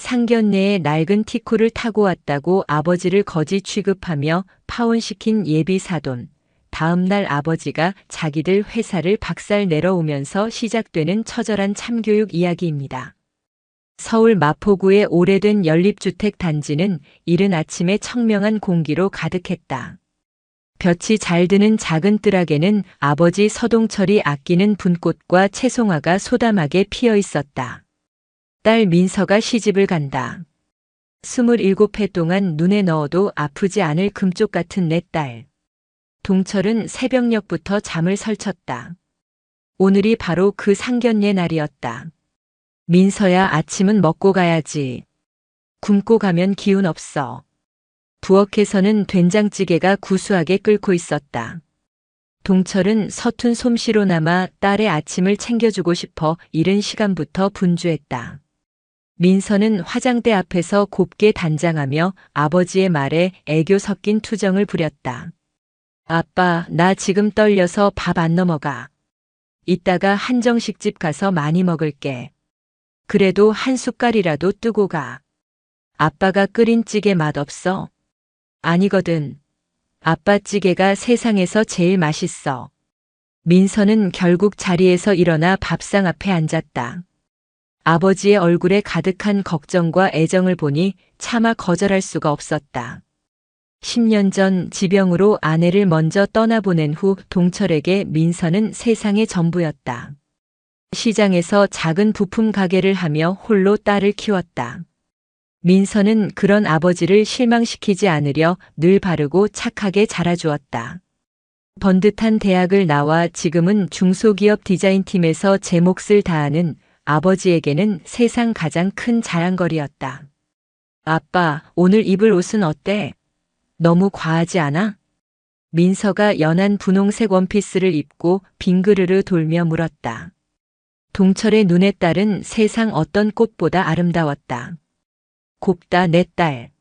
상견례에 낡은 티코를 타고 왔다고 아버지를 거지 취급하며 파혼시킨 예비 사돈. 다음 날 아버지가 자기들 회사를 박살 내러오면서 시작되는 처절한 참교육 이야기입니다. 서울 마포구의 오래된 연립주택 단지는 이른 아침에 청명한 공기로 가득했다. 볕이 잘 드는 작은 뜰락에는 아버지 서동철이 아끼는 분꽃과 채송화가 소담하게 피어 있었다. 딸 민서가 시집을 간다. 27해 동안 눈에 넣어도 아프지 않을 금쪽 같은 내 딸. 동철은 새벽녘부터 잠을 설쳤다. 오늘이 바로 그 상견례 날이었다. 민서야, 아침은 먹고 가야지. 굶고 가면 기운 없어. 부엌에서는 된장찌개가 구수하게 끓고 있었다. 동철은 서툰 솜씨로나마 딸의 아침을 챙겨주고 싶어 이른 시간부터 분주했다. 민서는 화장대 앞에서 곱게 단장하며 아버지의 말에 애교 섞인 투정을 부렸다. 아빠, 나 지금 떨려서 밥 안 넘어가. 이따가 한정식집 가서 많이 먹을게. 그래도 한 숟갈이라도 뜨고 가. 아빠가 끓인 찌개 맛없어? 아니거든. 아빠 찌개가 세상에서 제일 맛있어. 민서는 결국 자리에서 일어나 밥상 앞에 앉았다. 아버지의 얼굴에 가득한 걱정과 애정을 보니 차마 거절할 수가 없었다. 10년 전 지병으로 아내를 먼저 떠나보낸 후 동철에게 민서는 세상의 전부였다. 시장에서 작은 부품 가게를 하며 홀로 딸을 키웠다. 민서는 그런 아버지를 실망시키지 않으려 늘 바르고 착하게 자라주었다. 번듯한 대학을 나와 지금은 중소기업 디자인팀에서 제 몫을 다하는 아버지에게는 세상 가장 큰 자랑거리였다. 아빠, 오늘 입을 옷은 어때? 너무 과하지 않아? 민서가 연한 분홍색 원피스를 입고 빙그르르 돌며 물었다. 동철의 눈에 딸은 세상 어떤 꽃보다 아름다웠다. 곱다, 내 딸.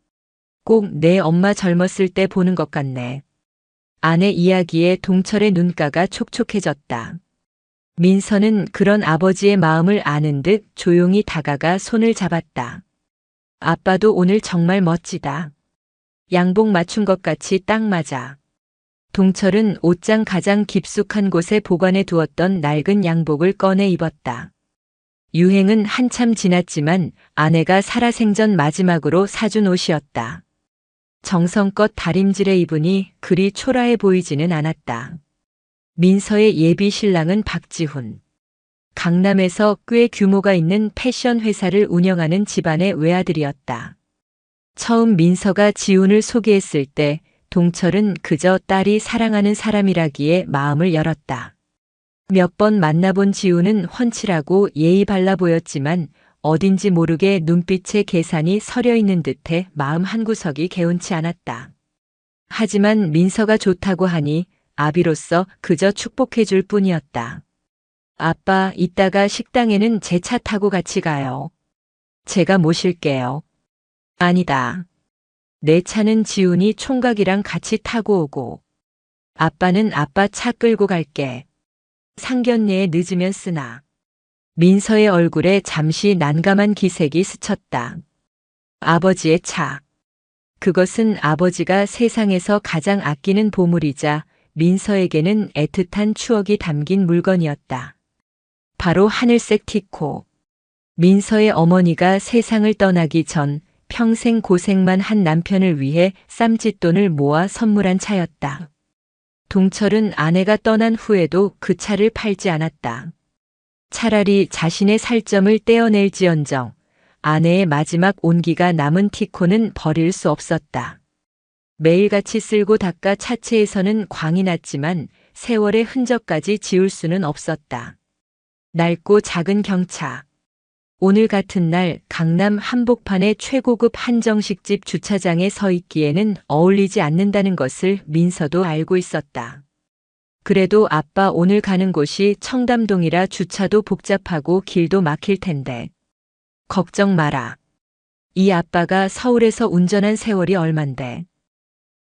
꼭 내 엄마 젊었을 때 보는 것 같네. 아내 이야기에 동철의 눈가가 촉촉해졌다. 민서는 그런 아버지의 마음을 아는 듯 조용히 다가가 손을 잡았다. 아빠도 오늘 정말 멋지다. 양복 맞춘 것 같이 딱 맞아. 동철은 옷장 가장 깊숙한 곳에 보관해 두었던 낡은 양복을 꺼내 입었다. 유행은 한참 지났지만 아내가 살아생전 마지막으로 사준 옷이었다. 정성껏 다림질해 입으니 그리 초라해 보이지는 않았다. 민서의 예비 신랑은 박지훈. 강남에서 꽤 규모가 있는 패션 회사를 운영하는 집안의 외아들이었다. 처음 민서가 지훈을 소개했을 때 동철은 그저 딸이 사랑하는 사람이라기에 마음을 열었다. 몇 번 만나본 지훈은 훤칠하고 예의 발라 보였지만 어딘지 모르게 눈빛에 계산이 서려 있는 듯해 마음 한구석이 개운치 않았다. 하지만 민서가 좋다고 하니 아비로서 그저 축복해 줄 뿐이었다. 아빠, 이따가 식당에는 제 차 타고 같이 가요. 제가 모실게요. 아니다. 내 차는 지훈이 총각이랑 같이 타고 오고. 아빠는 아빠 차 끌고 갈게. 상견례에 늦으면 쓰나. 민서의 얼굴에 잠시 난감한 기색이 스쳤다. 아버지의 차. 그것은 아버지가 세상에서 가장 아끼는 보물이자 민서에게는 애틋한 추억이 담긴 물건이었다. 바로 하늘색 티코. 민서의 어머니가 세상을 떠나기 전 평생 고생만 한 남편을 위해 쌈짓돈을 모아 선물한 차였다. 동철은 아내가 떠난 후에도 그 차를 팔지 않았다. 차라리 자신의 살점을 떼어낼지언정 아내의 마지막 온기가 남은 티코는 버릴 수 없었다. 매일같이 쓸고 닦아 차체에서는 광이 났지만 세월의 흔적까지 지울 수는 없었다. 낡고 작은 경차. 오늘 같은 날 강남 한복판의 최고급 한정식집 주차장에 서 있기에는 어울리지 않는다는 것을 민서도 알고 있었다. 그래도 아빠, 오늘 가는 곳이 청담동이라 주차도 복잡하고 길도 막힐 텐데. 걱정 마라. 이 아빠가 서울에서 운전한 세월이 얼만데.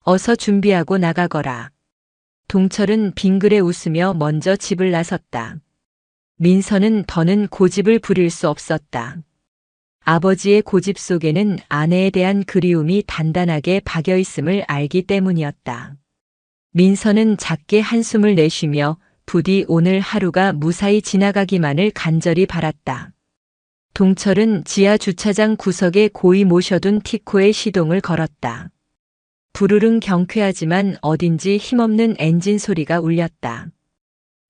어서 준비하고 나가거라. 동철은 빙그레 웃으며 먼저 집을 나섰다. 민서는 더는 고집을 부릴 수 없었다. 아버지의 고집 속에는 아내에 대한 그리움이 단단하게 박여 있음을 알기 때문이었다. 민서는 작게 한숨을 내쉬며 부디 오늘 하루가 무사히 지나가기만을 간절히 바랐다. 동철은 지하 주차장 구석에 고이 모셔둔 티코의 시동을 걸었다. 부르릉 경쾌하지만 어딘지 힘없는 엔진 소리가 울렸다.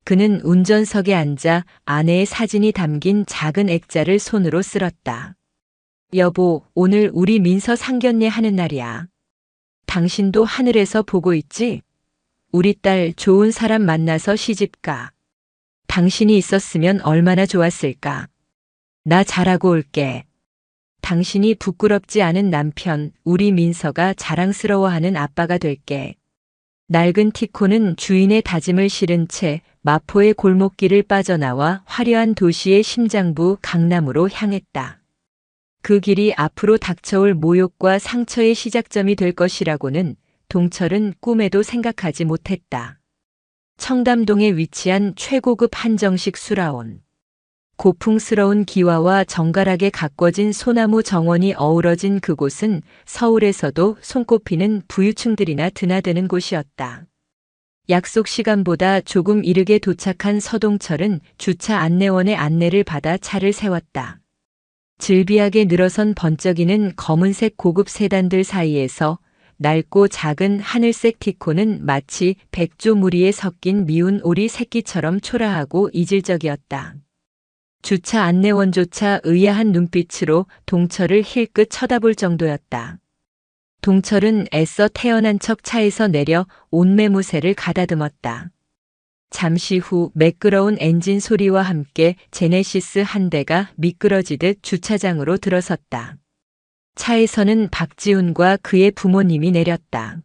그는 운전석에 앉아 아내의 사진이 담긴 작은 액자를 손으로 쓸었다. 여보, 오늘 우리 민서 상견례 하는 날이야. 당신도 하늘에서 보고 있지? 우리 딸 좋은 사람 만나서 시집가. 당신이 있었으면 얼마나 좋았을까. 나 잘하고 올게. 당신이 부끄럽지 않은 남편, 우리 민서가 자랑스러워하는 아빠가 될게. 낡은 티코는 주인의 다짐을 실은 채 마포의 골목길을 빠져나와 화려한 도시의 심장부 강남으로 향했다. 그 길이 앞으로 닥쳐올 모욕과 상처의 시작점이 될 것이라고는 동철은 꿈에도 생각하지 못했다. 청담동에 위치한 최고급 한정식 수라원. 고풍스러운 기와와 정갈하게 가꿔진 소나무 정원이 어우러진 그곳은 서울에서도 손꼽히는 부유층들이나 드나드는 곳이었다. 약속 시간보다 조금 이르게 도착한 서동철은 주차 안내원의 안내를 받아 차를 세웠다. 즐비하게 늘어선 번쩍이는 검은색 고급 세단들 사이에서 낡고 작은 하늘색 티코는 마치 백조무리에 섞인 미운 오리 새끼처럼 초라하고 이질적이었다. 주차 안내원조차 의아한 눈빛으로 동철을 힐끗 쳐다볼 정도였다. 동철은 애써 태어난 척 차에서 내려 옷매무새를 가다듬었다. 잠시 후 매끄러운 엔진 소리와 함께 제네시스 한 대가 미끄러지듯 주차장으로 들어섰다. 차에서는 박지훈과 그의 부모님이 내렸다.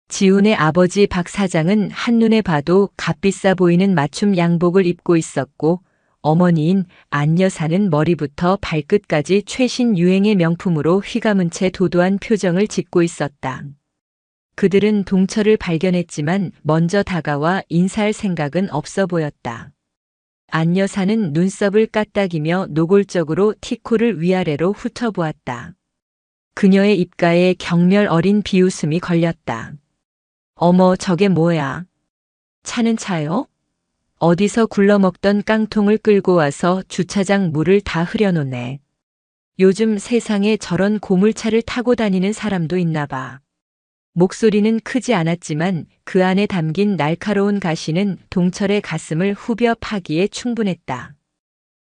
지훈의 아버지 박 사장은 한눈에 봐도 값비싸 보이는 맞춤 양복을 입고 있었고 어머니인 안 여사는 머리부터 발끝까지 최신 유행의 명품으로 휘감은 채 도도한 표정을 짓고 있었다. 그들은 동철을 발견했지만 먼저 다가와 인사할 생각은 없어 보였다. 안 여사는 눈썹을 까딱이며 노골적으로 티코를 위아래로 훑어보았다. 그녀의 입가에 경멸 어린 비웃음이 걸렸다. 어머, 저게 뭐야? 차는 차요? 어디서 굴러먹던 깡통을 끌고 와서 주차장 물을 다 흐려놓네. 요즘 세상에 저런 고물차를 타고 다니는 사람도 있나 봐. 목소리는 크지 않았지만 그 안에 담긴 날카로운 가시는 동철의 가슴을 후벼 파기에 충분했다.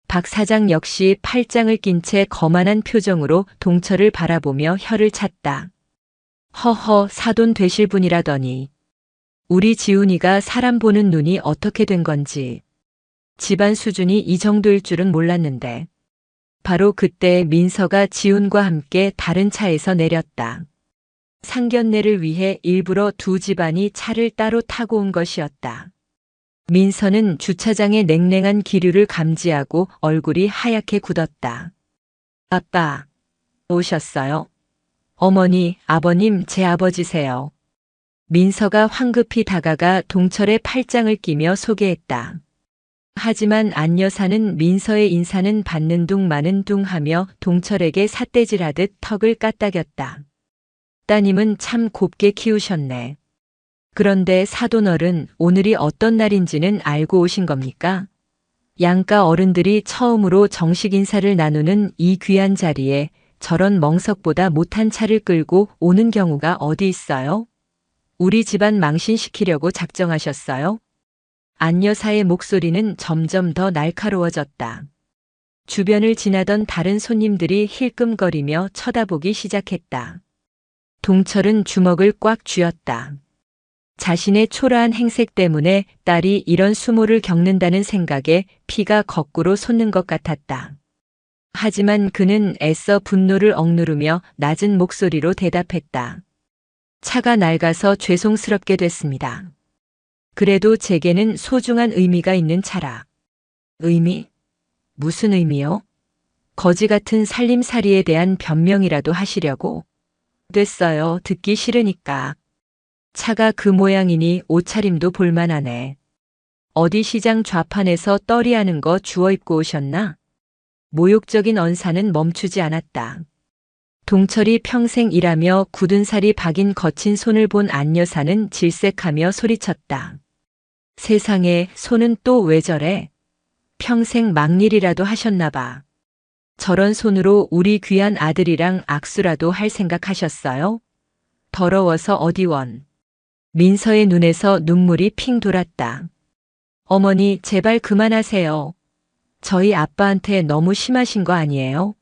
박 사장 역시 팔짱을 낀 채 거만한 표정으로 동철을 바라보며 혀를 찼다. 허허, 사돈 되실 분이라더니. 우리 지훈이가 사람 보는 눈이 어떻게 된 건지. 집안 수준이 이 정도일 줄은 몰랐는데. 바로 그때 민서가 지훈과 함께 다른 차에서 내렸다. 상견례를 위해 일부러 두 집안이 차를 따로 타고 온 것이었다. 민서는 주차장의 냉랭한 기류를 감지하고 얼굴이 하얗게 굳었다. 아빠, 오셨어요? 어머니, 아버님, 제 아버지세요. 민서가 황급히 다가가 동철의 팔짱을 끼며 소개했다. 하지만 안 여사는 민서의 인사는 받는 둥 마는 둥 하며 동철에게 삿대질하듯 턱을 까딱였다. 따님은 참 곱게 키우셨네. 그런데 사돈어른, 오늘이 어떤 날인지는 알고 오신 겁니까? 양가 어른들이 처음으로 정식 인사를 나누는 이 귀한 자리에 저런 멍석보다 못한 차를 끌고 오는 경우가 어디 있어요? 우리 집안 망신시키려고 작정하셨어요? 안 여사의 목소리는 점점 더 날카로워졌다. 주변을 지나던 다른 손님들이 힐끔거리며 쳐다보기 시작했다. 동철은 주먹을 꽉 쥐었다. 자신의 초라한 행색 때문에 딸이 이런 수모를 겪는다는 생각에 피가 거꾸로 솟는 것 같았다. 하지만 그는 애써 분노를 억누르며 낮은 목소리로 대답했다. 차가 낡아서 죄송스럽게 됐습니다. 그래도 제게는 소중한 의미가 있는 차라. 의미? 무슨 의미요? 거지 같은 살림살이에 대한 변명이라도 하시려고? 됐어요. 듣기 싫으니까. 차가 그 모양이니 옷차림도 볼만하네. 어디 시장 좌판에서 떨이하는 거 주워 입고 오셨나? 모욕적인 언사는 멈추지 않았다. 동철이 평생 일하며 굳은 살이 박인 거친 손을 본 안 여사는 질색하며 소리쳤다. 세상에, 손은 또 왜 저래? 평생 막일이라도 하셨나 봐. 저런 손으로 우리 귀한 아들이랑 악수라도 할 생각하셨어요? 더러워서 어디원. 민서의 눈에서 눈물이 핑 돌았다. 어머니, 제발 그만하세요. 저희 아빠한테 너무 심하신 거 아니에요?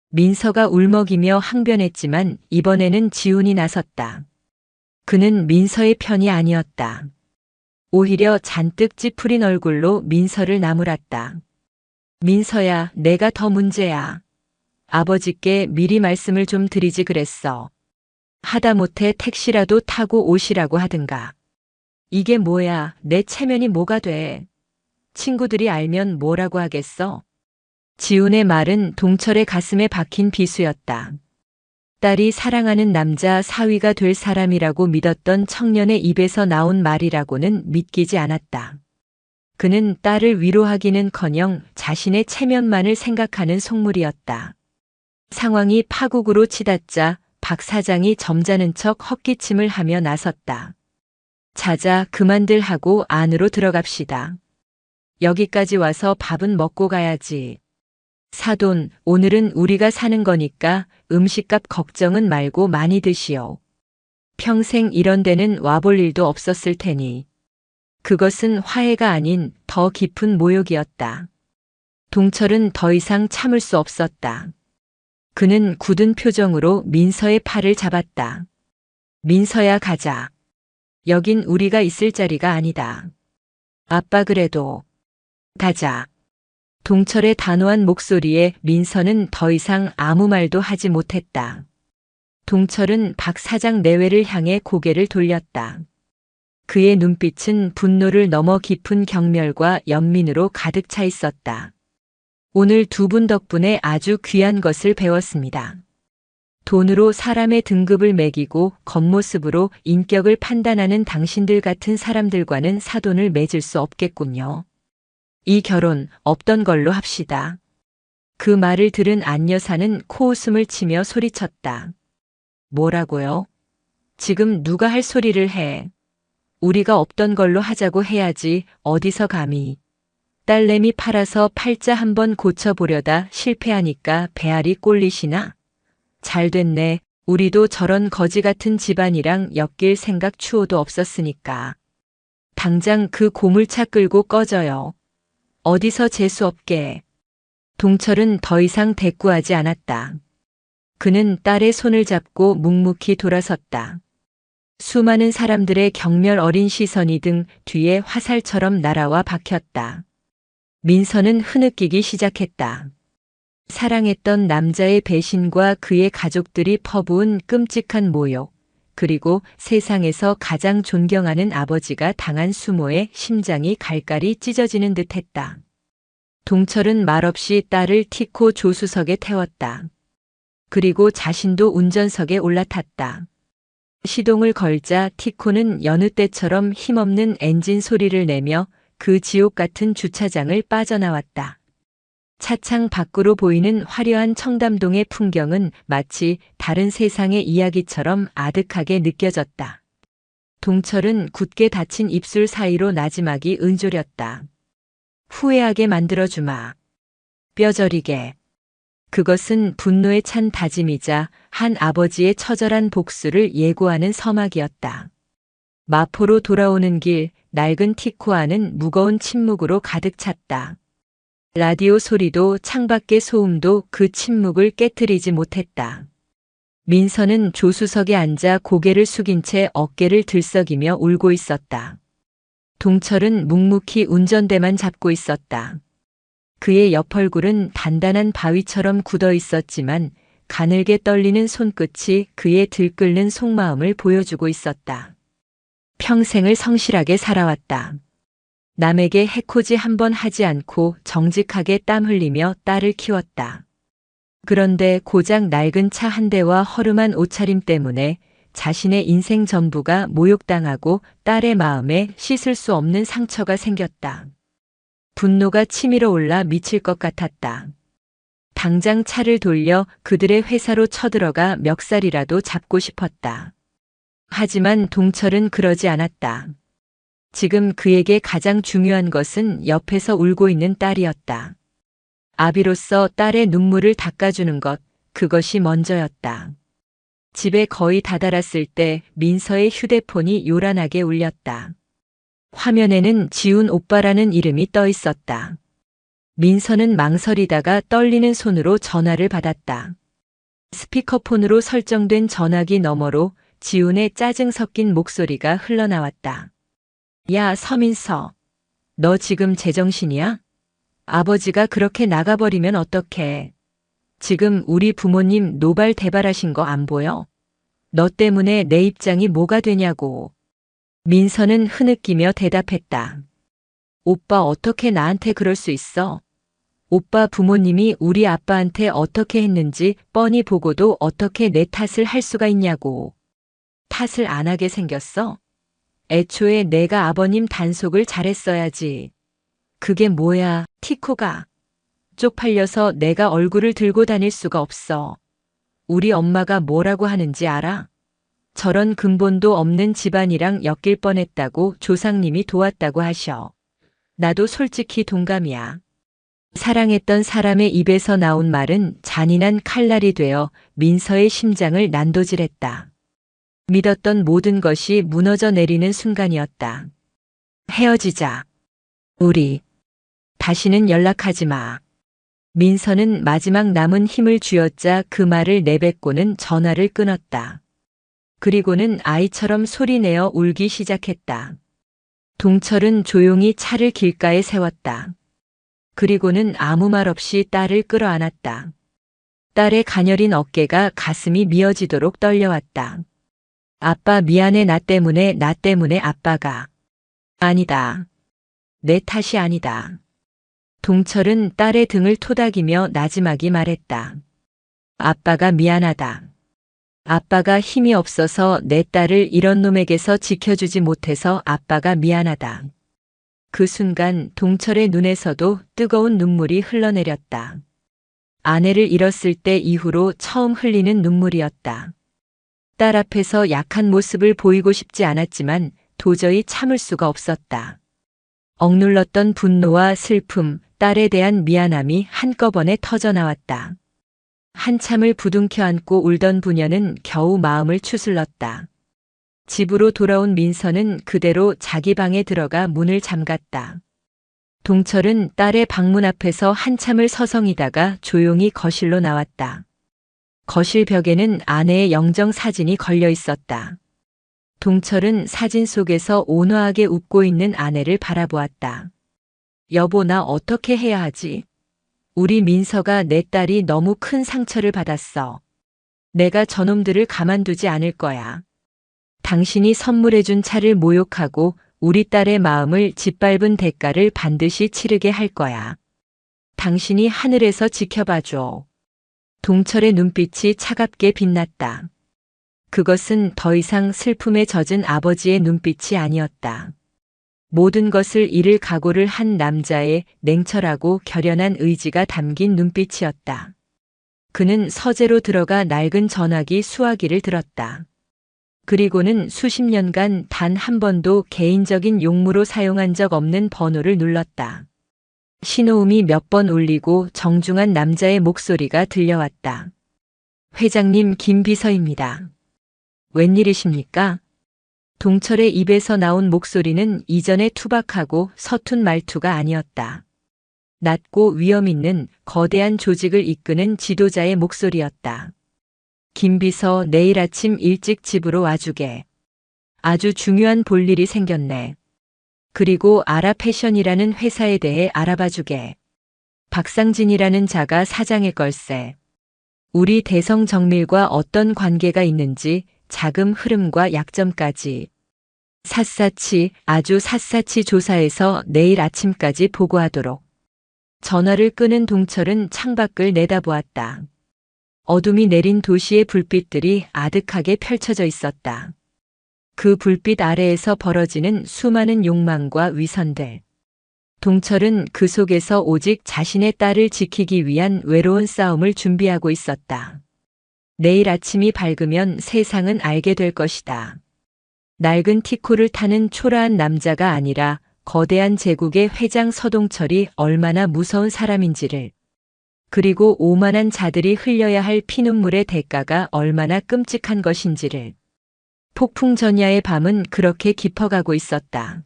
민서가 울먹이며 항변했지만 이번에는 지훈이 나섰다. 그는 민서의 편이 아니었다. 오히려 잔뜩 찌푸린 얼굴로 민서를 나무랐다. 민서야, 내가 더 문제야. 아버지께 미리 말씀을 좀 드리지 그랬어. 하다못해 택시라도 타고 오시라고 하든가. 이게 뭐야, 내 체면이 뭐가 돼. 친구들이 알면 뭐라고 하겠어. 지훈의 말은 동철의 가슴에 박힌 비수였다. 딸이 사랑하는 남자 사위가 될 사람이라고 믿었던 청년의 입에서 나온 말이라고는 믿기지 않았다. 그는 딸을 위로하기는커녕 자신의 체면만을 생각하는 속물이었다. 상황이 파국으로 치닫자 박 사장이 점잖은 척 헛기침을 하며 나섰다. 자자, 그만들 하고 안으로 들어갑시다. 여기까지 와서 밥은 먹고 가야지. 사돈, 오늘은 우리가 사는 거니까 음식값 걱정은 말고 많이 드시오. 평생 이런 데는 와볼 일도 없었을 테니. 그것은 화해가 아닌 더 깊은 모욕이었다. 동철은 더 이상 참을 수 없었다. 그는 굳은 표정으로 민서의 팔을 잡았다. 민서야, 가자. 여긴 우리가 있을 자리가 아니다. 아빠, 그래도. 가자. 동철의 단호한 목소리에 민서는 더 이상 아무 말도 하지 못했다. 동철은 박 사장 내외를 향해 고개를 돌렸다. 그의 눈빛은 분노를 넘어 깊은 경멸과 연민으로 가득 차 있었다. 오늘 두 분 덕분에 아주 귀한 것을 배웠습니다. 돈으로 사람의 등급을 매기고 겉모습으로 인격을 판단하는 당신들 같은 사람들과는 사돈을 맺을 수 없겠군요. 이 결혼 없던 걸로 합시다. 그 말을 들은 안 여사는 코웃음을 치며 소리쳤다. 뭐라고요? 지금 누가 할 소리를 해? 우리가 없던 걸로 하자고 해야지 어디서 감히. 딸내미 팔아서 팔자 한번 고쳐보려다 실패하니까 배알이 꼴리시나? 잘 됐네. 우리도 저런 거지 같은 집안이랑 엮일 생각 추호도 없었으니까. 당장 그 고물차 끌고 꺼져요. 어디서 재수없게. 동철은 더 이상 대꾸하지 않았다. 그는 딸의 손을 잡고 묵묵히 돌아섰다. 수많은 사람들의 경멸 어린 시선이 등 뒤에 화살처럼 날아와 박혔다. 민서는 흐느끼기 시작했다. 사랑했던 남자의 배신과 그의 가족들이 퍼부은 끔찍한 모욕, 그리고 세상에서 가장 존경하는 아버지가 당한 수모에 심장이 갈갈이 찢어지는 듯했다. 동철은 말없이 딸을 티코 조수석에 태웠다. 그리고 자신도 운전석에 올라탔다. 시동을 걸자 티코는 여느 때처럼 힘없는 엔진 소리를 내며 그 지옥 같은 주차장을 빠져나왔다. 차창 밖으로 보이는 화려한 청담동의 풍경은 마치 다른 세상의 이야기처럼 아득하게 느껴졌다. 동철은 굳게 닫힌 입술 사이로 나지막이 은조렸다. 후회하게 만들어주마. 뼈저리게. 그것은 분노에 찬 다짐이자 한 아버지의 처절한 복수를 예고하는 서막이었다. 마포로 돌아오는 길, 낡은 티코 안은 무거운 침묵으로 가득 찼다. 라디오 소리도 창밖의 소음도 그 침묵을 깨트리지 못했다. 민서는 조수석에 앉아 고개를 숙인 채 어깨를 들썩이며 울고 있었다. 동철은 묵묵히 운전대만 잡고 있었다. 그의 옆 얼굴은 단단한 바위처럼 굳어 있었지만 가늘게 떨리는 손끝이 그의 들끓는 속마음을 보여주고 있었다. 평생을 성실하게 살아왔다. 남에게 해코지 한 번 하지 않고 정직하게 땀 흘리며 딸을 키웠다. 그런데 고작 낡은 차 한 대와 허름한 옷차림 때문에 자신의 인생 전부가 모욕당하고 딸의 마음에 씻을 수 없는 상처가 생겼다. 분노가 치밀어 올라 미칠 것 같았다. 당장 차를 돌려 그들의 회사로 쳐들어가 멱살이라도 잡고 싶었다. 하지만 동철은 그러지 않았다. 지금 그에게 가장 중요한 것은 옆에서 울고 있는 딸이었다. 아비로서 딸의 눈물을 닦아주는 것, 그것이 먼저였다. 집에 거의 다다랐을 때 민서의 휴대폰이 요란하게 울렸다. 화면에는 지훈 오빠라는 이름이 떠 있었다. 민서는 망설이다가 떨리는 손으로 전화를 받았다. 스피커폰으로 설정된 전화기 너머로 지훈의 짜증 섞인 목소리가 흘러나왔다. 야, 서민서. 너 지금 제정신이야? 아버지가 그렇게 나가버리면 어떡해. 지금 우리 부모님 노발대발하신 거 안 보여? 너 때문에 내 입장이 뭐가 되냐고. 민서는 흐느끼며 대답했다. 오빠 어떻게 나한테 그럴 수 있어? 오빠 부모님이 우리 아빠한테 어떻게 했는지 뻔히 보고도 어떻게 내 탓을 할 수가 있냐고. 탓을 안 하게 생겼어? 애초에 내가 아버님 단속을 잘했어야지. 그게 뭐야, 티코가. 쪽팔려서 내가 얼굴을 들고 다닐 수가 없어. 우리 엄마가 뭐라고 하는지 알아? 저런 근본도 없는 집안이랑 엮일 뻔했다고 조상님이 도왔다고 하셔. 나도 솔직히 동감이야. 사랑했던 사람의 입에서 나온 말은 잔인한 칼날이 되어 민서의 심장을 난도질했다. 믿었던 모든 것이 무너져 내리는 순간이었다. 헤어지자. 우리. 다시는 연락하지 마. 민서는 마지막 남은 힘을 쥐어짜 그 말을 내뱉고는 전화를 끊었다. 그리고는 아이처럼 소리내어 울기 시작했다. 동철은 조용히 차를 길가에 세웠다. 그리고는 아무 말 없이 딸을 끌어안았다. 딸의 가녀린 어깨가 가슴이 미어지도록 떨려왔다. 아빠 미안해. 나 때문에 아빠가. 아니다. 내 탓이 아니다. 동철은 딸의 등을 토닥이며 나지막이 말했다. 아빠가 미안하다. 아빠가 힘이 없어서 내 딸을 이런 놈에게서 지켜주지 못해서 아빠가 미안하다. 그 순간 동철의 눈에서도 뜨거운 눈물이 흘러내렸다. 아내를 잃었을 때 이후로 처음 흘리는 눈물이었다. 딸 앞에서 약한 모습을 보이고 싶지 않았지만 도저히 참을 수가 없었다. 억눌렀던 분노와 슬픔, 딸에 대한 미안함이 한꺼번에 터져나왔다. 한참을 부둥켜 안고 울던 부녀는 겨우 마음을 추슬렀다. 집으로 돌아온 민서는 그대로 자기 방에 들어가 문을 잠갔다. 동철은 딸의 방문 앞에서 한참을 서성이다가 조용히 거실로 나왔다. 거실 벽에는 아내의 영정 사진이 걸려 있었다. 동철은 사진 속에서 온화하게 웃고 있는 아내를 바라보았다. 여보, 나 어떻게 해야 하지? 우리 민서가 내 딸이 너무 큰 상처를 받았어. 내가 저놈들을 가만두지 않을 거야. 당신이 선물해준 차를 모욕하고 우리 딸의 마음을 짓밟은 대가를 반드시 치르게 할 거야. 당신이 하늘에서 지켜봐줘. 동철의 눈빛이 차갑게 빛났다. 그것은 더 이상 슬픔에 젖은 아버지의 눈빛이 아니었다. 모든 것을 잃을 각오를 한 남자의 냉철하고 결연한 의지가 담긴 눈빛이었다. 그는 서재로 들어가 낡은 전화기 수화기를 들었다. 그리고는 수십 년간 단 한 번도 개인적인 용무로 사용한 적 없는 번호를 눌렀다. 신호음이 몇 번 울리고 정중한 남자의 목소리가 들려왔다. 회장님, 김비서입니다. 웬일이십니까? 동철의 입에서 나온 목소리는 이전의 투박하고 서툰 말투가 아니었다. 낮고 위험 있는 거대한 조직을 이끄는 지도자의 목소리였다. 김비서, 내일 아침 일찍 집으로 와주게. 아주 중요한 볼일이 생겼네. 그리고 아라 패션이라는 회사에 대해 알아봐주게. 박상진이라는 자가 사장의 걸세. 우리 대성정밀과 어떤 관계가 있는지 자금 흐름과 약점까지 샅샅이, 아주 샅샅이 조사해서 내일 아침까지 보고하도록. 전화를 끄는 동철은 창밖을 내다보았다. 어둠이 내린 도시의 불빛들이 아득하게 펼쳐져 있었다. 그 불빛 아래에서 벌어지는 수많은 욕망과 위선들. 동철은 그 속에서 오직 자신의 딸을 지키기 위한 외로운 싸움을 준비하고 있었다. 내일 아침이 밝으면 세상은 알게 될 것이다. 낡은 티코를 타는 초라한 남자가 아니라 거대한 제국의 회장 서동철이 얼마나 무서운 사람인지를, 그리고 오만한 자들이 흘려야 할 피눈물의 대가가 얼마나 끔찍한 것인지를. 폭풍전야의 밤은 그렇게 깊어가고 있었다.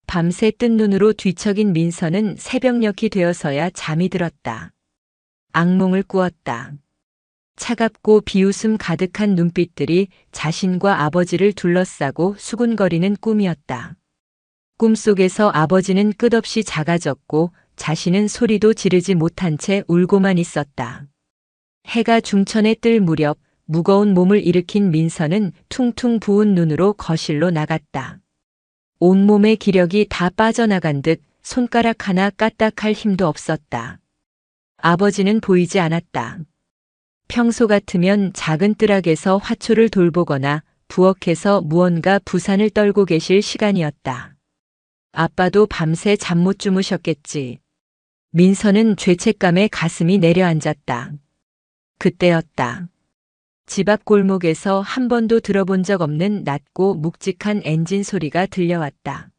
밤새 뜬 눈으로 뒤척인 민서는 새벽녘이 되어서야 잠이 들었다. 악몽을 꾸었다. 차갑고 비웃음 가득한 눈빛들이 자신과 아버지를 둘러싸고 수군거리는 꿈이었다. 꿈속에서 아버지는 끝없이 작아졌고 자신은 소리도 지르지 못한 채 울고만 있었다. 해가 중천에 뜰 무렵 무거운 몸을 일으킨 민서는 퉁퉁 부은 눈으로 거실로 나갔다. 온몸의 기력이 다 빠져나간 듯 손가락 하나 까딱할 힘도 없었다. 아버지는 보이지 않았다. 평소 같으면 작은 뜰락에서 화초를 돌보거나 부엌에서 무언가 부산을 떨고 계실 시간이었다. 아빠도 밤새 잠 못 주무셨겠지. 민서는 죄책감에 가슴이 내려앉았다. 그때였다. 집 앞 골목에서 한 번도 들어본 적 없는 낮고 묵직한 엔진 소리가 들려왔다.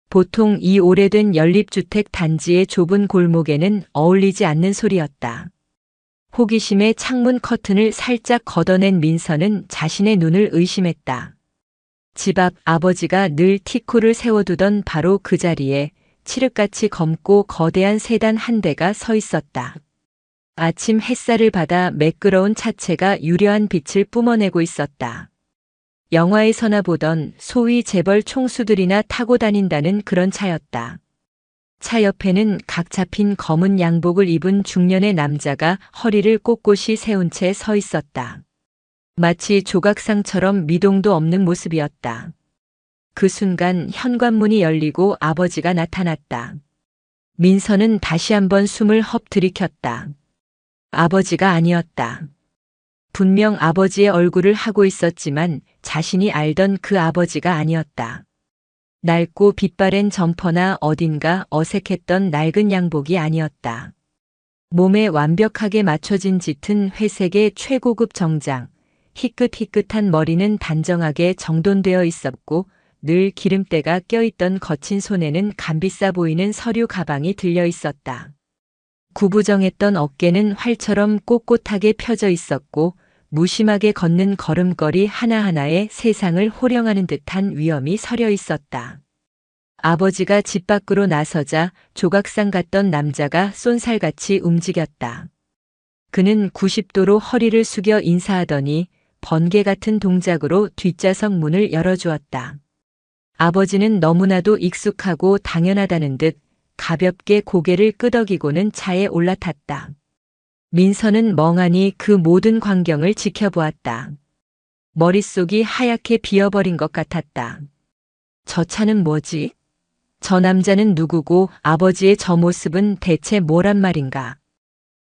보통 이 오래된 연립주택 단지의 좁은 골목에는 어울리지 않는 소리였다. 호기심에 창문 커튼을 살짝 걷어낸 민서는 자신의 눈을 의심했다. 집 앞 아버지가 늘 티코를 세워두던 바로 그 자리에 칠흑같이 검고 거대한 세단 한 대가 서 있었다. 아침 햇살을 받아 매끄러운 차체가 유려한 빛을 뿜어내고 있었다. 영화에서나 보던 소위 재벌 총수들이나 타고 다닌다는 그런 차였다. 차 옆에는 각 잡힌 검은 양복을 입은 중년의 남자가 허리를 꼿꼿이 세운 채 서 있었다. 마치 조각상처럼 미동도 없는 모습이었다. 그 순간 현관문이 열리고 아버지가 나타났다. 민서는 다시 한번 숨을 헙 들이켰다. 아버지가 아니었다. 분명 아버지의 얼굴을 하고 있었지만 자신이 알던 그 아버지가 아니었다. 낡고 빛바랜 점퍼나 어딘가 어색했던 낡은 양복이 아니었다. 몸에 완벽하게 맞춰진 짙은 회색의 최고급 정장, 희끗희끗한 머리는 단정하게 정돈되어 있었고 늘 기름때가 껴있던 거친 손에는 값비싸 보이는 서류 가방이 들려 있었다. 구부정했던 어깨는 활처럼 꼿꼿하게 펴져 있었고 무심하게 걷는 걸음걸이 하나하나에 세상을 호령하는 듯한 위엄이 서려 있었다. 아버지가 집 밖으로 나서자 조각상 같던 남자가 쏜살같이 움직였다. 그는 90도로 허리를 숙여 인사하더니 번개 같은 동작으로 뒷좌석 문을 열어주었다. 아버지는 너무나도 익숙하고 당연하다는 듯 가볍게 고개를 끄덕이고는 차에 올라탔다. 민서는 멍하니 그 모든 광경을 지켜보았다. 머릿속이 하얗게 비어버린 것 같았다. 저 차는 뭐지? 저 남자는 누구고 아버지의 저 모습은 대체 뭐란 말인가?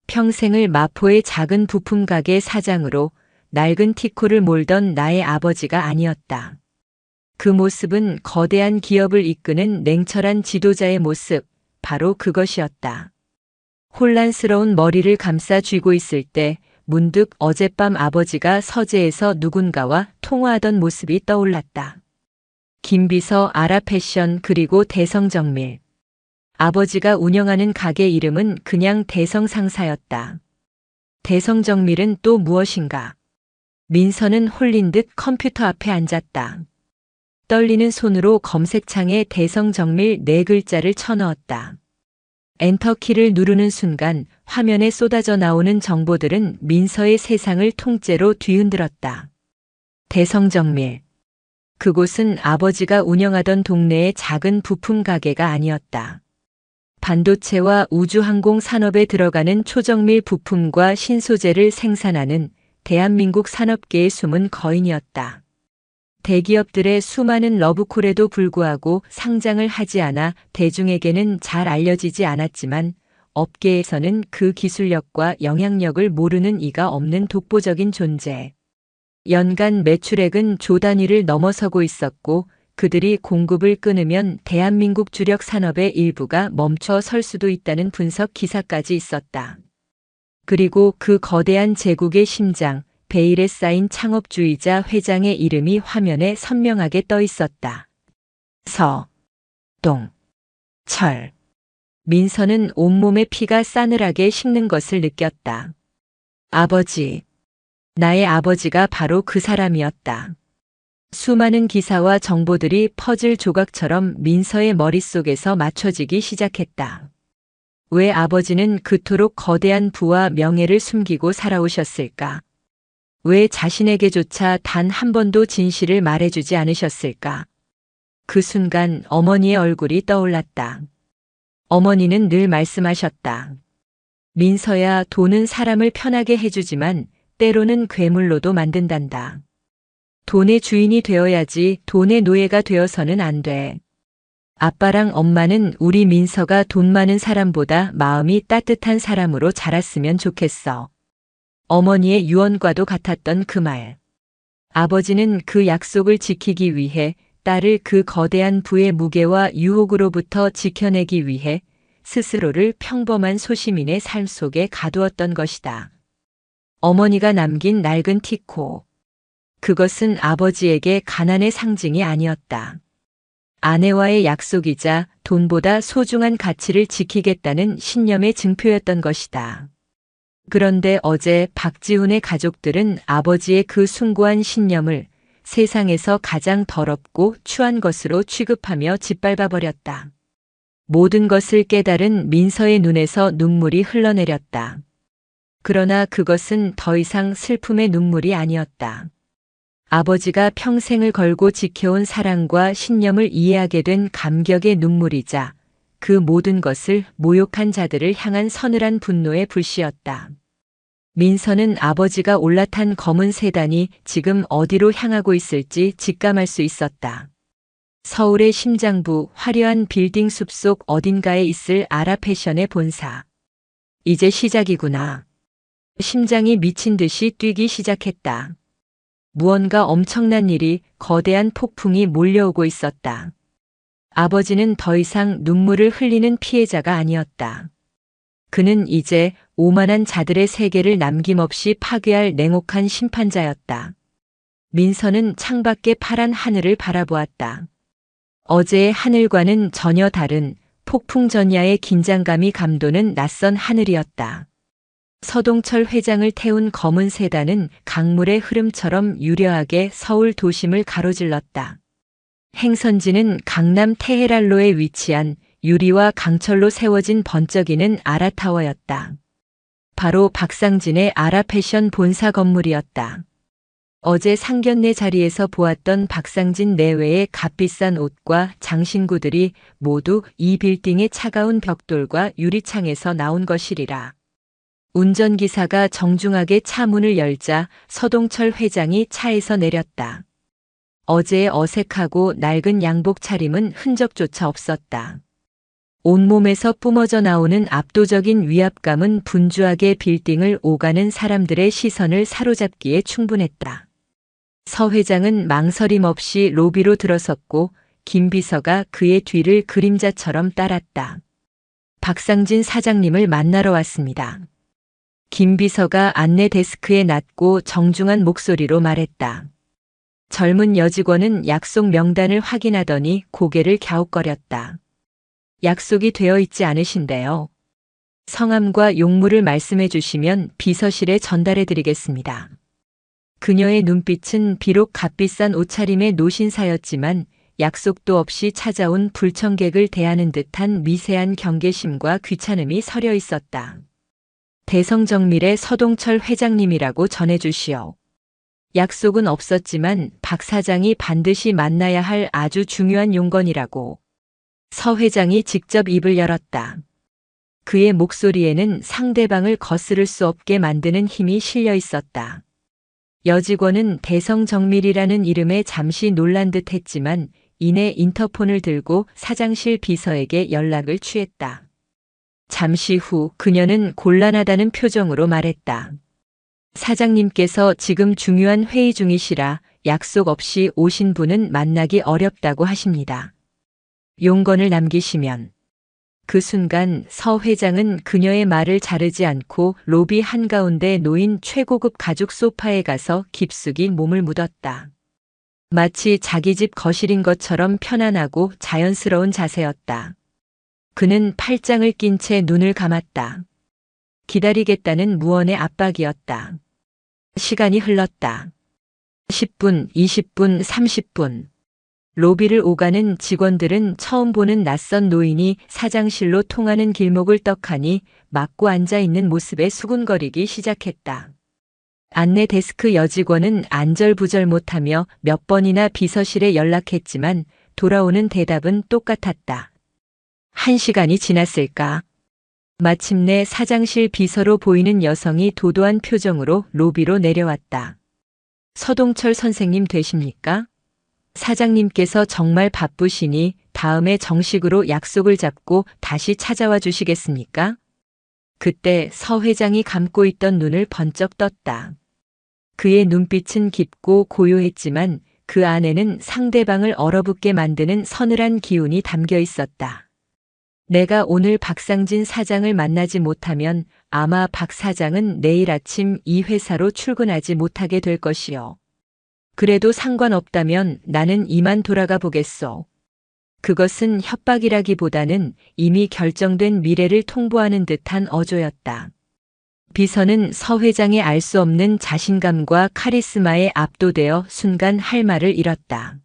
평생을 마포의 작은 부품 가게 사장으로 낡은 티코를 몰던 나의 아버지가 아니었다. 그 모습은 거대한 기업을 이끄는 냉철한 지도자의 모습, 바로 그것이었다. 혼란스러운 머리를 감싸 쥐고 있을 때 문득 어젯밤 아버지가 서재에서 누군가와 통화하던 모습이 떠올랐다. 김비서, 아라패션, 그리고 대성정밀. 아버지가 운영하는 가게 이름은 그냥 대성상사였다. 대성정밀은 또 무엇인가? 민서는 홀린 듯 컴퓨터 앞에 앉았다. 떨리는 손으로 검색창에 대성정밀 4글자를 쳐넣었다. 엔터키를 누르는 순간 화면에 쏟아져 나오는 정보들은 민서의 세상을 통째로 뒤흔들었다. 대성정밀. 그곳은 아버지가 운영하던 동네의 작은 부품 가게가 아니었다. 반도체와 우주항공 산업에 들어가는 초정밀 부품과 신소재를 생산하는 대한민국 산업계의 숨은 거인이었다. 대기업들의 수많은 러브콜에도 불구하고 상장을 하지 않아 대중에게는 잘 알려지지 않았지만 업계에서는 그 기술력과 영향력을 모르는 이가 없는 독보적인 존재. 연간 매출액은 조 단위를 넘어서고 있었고 그들이 공급을 끊으면 대한민국 주력 산업의 일부가 멈춰 설 수도 있다는 분석 기사까지 있었다. 그리고 그 거대한 제국의 심장, 베일에 쌓인 창업주의자 회장의 이름이 화면에 선명하게 떠 있었다. 서, 동, 철. 민서는 온몸에 피가 싸늘하게 식는 것을 느꼈다. 아버지. 나의 아버지가 바로 그 사람이었다. 수많은 기사와 정보들이 퍼즐 조각처럼 민서의 머릿속에서 맞춰지기 시작했다. 왜 아버지는 그토록 거대한 부와 명예를 숨기고 살아오셨을까? 왜 자신에게조차 단 한 번도 진실을 말해주지 않으셨을까? 그 순간 어머니의 얼굴이 떠올랐다. 어머니는 늘 말씀하셨다. 민서야, 돈은 사람을 편하게 해주지만 때로는 괴물로도 만든단다. 돈의 주인이 되어야지 돈의 노예가 되어서는 안 돼. 아빠랑 엄마는 우리 민서가 돈 많은 사람보다 마음이 따뜻한 사람으로 자랐으면 좋겠어. 어머니의 유언과도 같았던 그 말. 아버지는 그 약속을 지키기 위해 딸을 그 거대한 부의 무게와 유혹으로부터 지켜내기 위해 스스로를 평범한 소시민의 삶 속에 가두었던 것이다. 어머니가 남긴 낡은 티코. 그것은 아버지에게 가난의 상징이 아니었다. 아내와의 약속이자 돈보다 소중한 가치를 지키겠다는 신념의 증표였던 것이다. 그런데 어제 박지훈의 가족들은 아버지의 그 숭고한 신념을 세상에서 가장 더럽고 추한 것으로 취급하며 짓밟아 버렸다. 모든 것을 깨달은 민서의 눈에서 눈물이 흘러내렸다. 그러나 그것은 더 이상 슬픔의 눈물이 아니었다. 아버지가 평생을 걸고 지켜온 사랑과 신념을 이해하게 된 감격의 눈물이자 그 모든 것을 모욕한 자들을 향한 서늘한 분노의 불씨였다. 민서는 아버지가 올라탄 검은 세단이 지금 어디로 향하고 있을지 직감할 수 있었다. 서울의 심장부 화려한 빌딩 숲속 어딘가에 있을 아라패션의 본사. 이제 시작이구나. 심장이 미친 듯이 뛰기 시작했다. 무언가 엄청난 일이, 거대한 폭풍이 몰려오고 있었다. 아버지는 더 이상 눈물을 흘리는 피해자가 아니었다. 그는 이제 오만한 자들의 세계를 남김없이 파괴할 냉혹한 심판자였다. 민서는 창밖의 파란 하늘을 바라보았다. 어제의 하늘과는 전혀 다른 폭풍전야의 긴장감이 감도는 낯선 하늘이었다. 서동철 회장을 태운 검은 세단은 강물의 흐름처럼 유려하게 서울 도심을 가로질렀다. 행선지는 강남 테헤랄로에 위치한 유리와 강철로 세워진 번쩍이는 아라타워였다. 바로 박상진의 아라패션 본사 건물이었다. 어제 상견례 자리에서 보았던 박상진 내외의 값비싼 옷과 장신구들이 모두 이 빌딩의 차가운 벽돌과 유리창에서 나온 것이리라. 운전기사가 정중하게 차 문을 열자 서동철 회장이 차에서 내렸다. 어제의 어색하고 낡은 양복 차림은 흔적조차 없었다. 온몸에서 뿜어져 나오는 압도적인 위압감은 분주하게 빌딩을 오가는 사람들의 시선을 사로잡기에 충분했다. 서 회장은 망설임 없이 로비로 들어섰고 김 비서가 그의 뒤를 그림자처럼 따랐다. 박상진 사장님을 만나러 왔습니다. 김 비서가 안내 데스크에 낮고 정중한 목소리로 말했다. 젊은 여직원은 약속 명단을 확인하더니 고개를 갸웃거렸다. 약속이 되어 있지 않으신데요. 성함과 용무를 말씀해 주시면 비서실에 전달해 드리겠습니다. 그녀의 눈빛은 비록 값비싼 옷차림의 노신사였지만 약속도 없이 찾아온 불청객을 대하는 듯한 미세한 경계심과 귀찮음이 서려 있었다. 대성정밀의 서동철 회장님이라고 전해주시오. 약속은 없었지만 박 사장이 반드시 만나야 할 아주 중요한 용건이라고. 서 회장이 직접 입을 열었다. 그의 목소리에는 상대방을 거스를 수 없게 만드는 힘이 실려 있었다. 여직원은 대성정밀이라는 이름에 잠시 놀란 듯 했지만 이내 인터폰을 들고 사장실 비서에게 연락을 취했다. 잠시 후 그녀는 곤란하다는 표정으로 말했다. 사장님께서 지금 중요한 회의 중이시라 약속 없이 오신 분은 만나기 어렵다고 하십니다. 용건을 남기시면. 그 순간 서 회장은 그녀의 말을 자르지 않고 로비 한가운데 놓인 최고급 가죽 소파에 가서 깊숙이 몸을 묻었다. 마치 자기 집 거실인 것처럼 편안하고 자연스러운 자세였다. 그는 팔짱을 낀 채 눈을 감았다. 기다리겠다는 무언의 압박이었다. 시간이 흘렀다. 10분, 20분, 30분. 로비를 오가는 직원들은 처음 보는 낯선 노인이 사장실로 통하는 길목을 떡하니 막고 앉아 있는 모습에 수군거리기 시작했다. 안내 데스크 여직원은 안절부절 못하며 몇 번이나 비서실에 연락했지만 돌아오는 대답은 똑같았다. 1시간이 지났을까? 마침내 사장실 비서로 보이는 여성이 도도한 표정으로 로비로 내려왔다. 서동철 선생님 되십니까? 사장님께서 정말 바쁘시니 다음에 정식으로 약속을 잡고 다시 찾아와 주시겠습니까? 그때 서 회장이 감고 있던 눈을 번쩍 떴다. 그의 눈빛은 깊고 고요했지만 그 안에는 상대방을 얼어붙게 만드는 서늘한 기운이 담겨 있었다. 내가 오늘 박상진 사장을 만나지 못하면 아마 박 사장은 내일 아침 이 회사로 출근하지 못하게 될 것이요. 그래도 상관없다면 나는 이만 돌아가 보겠소. 그것은 협박이라기보다는 이미 결정된 미래를 통보하는 듯한 어조였다. 비서는 서 회장의 알 수 없는 자신감과 카리스마에 압도되어 순간 할 말을 잃었다.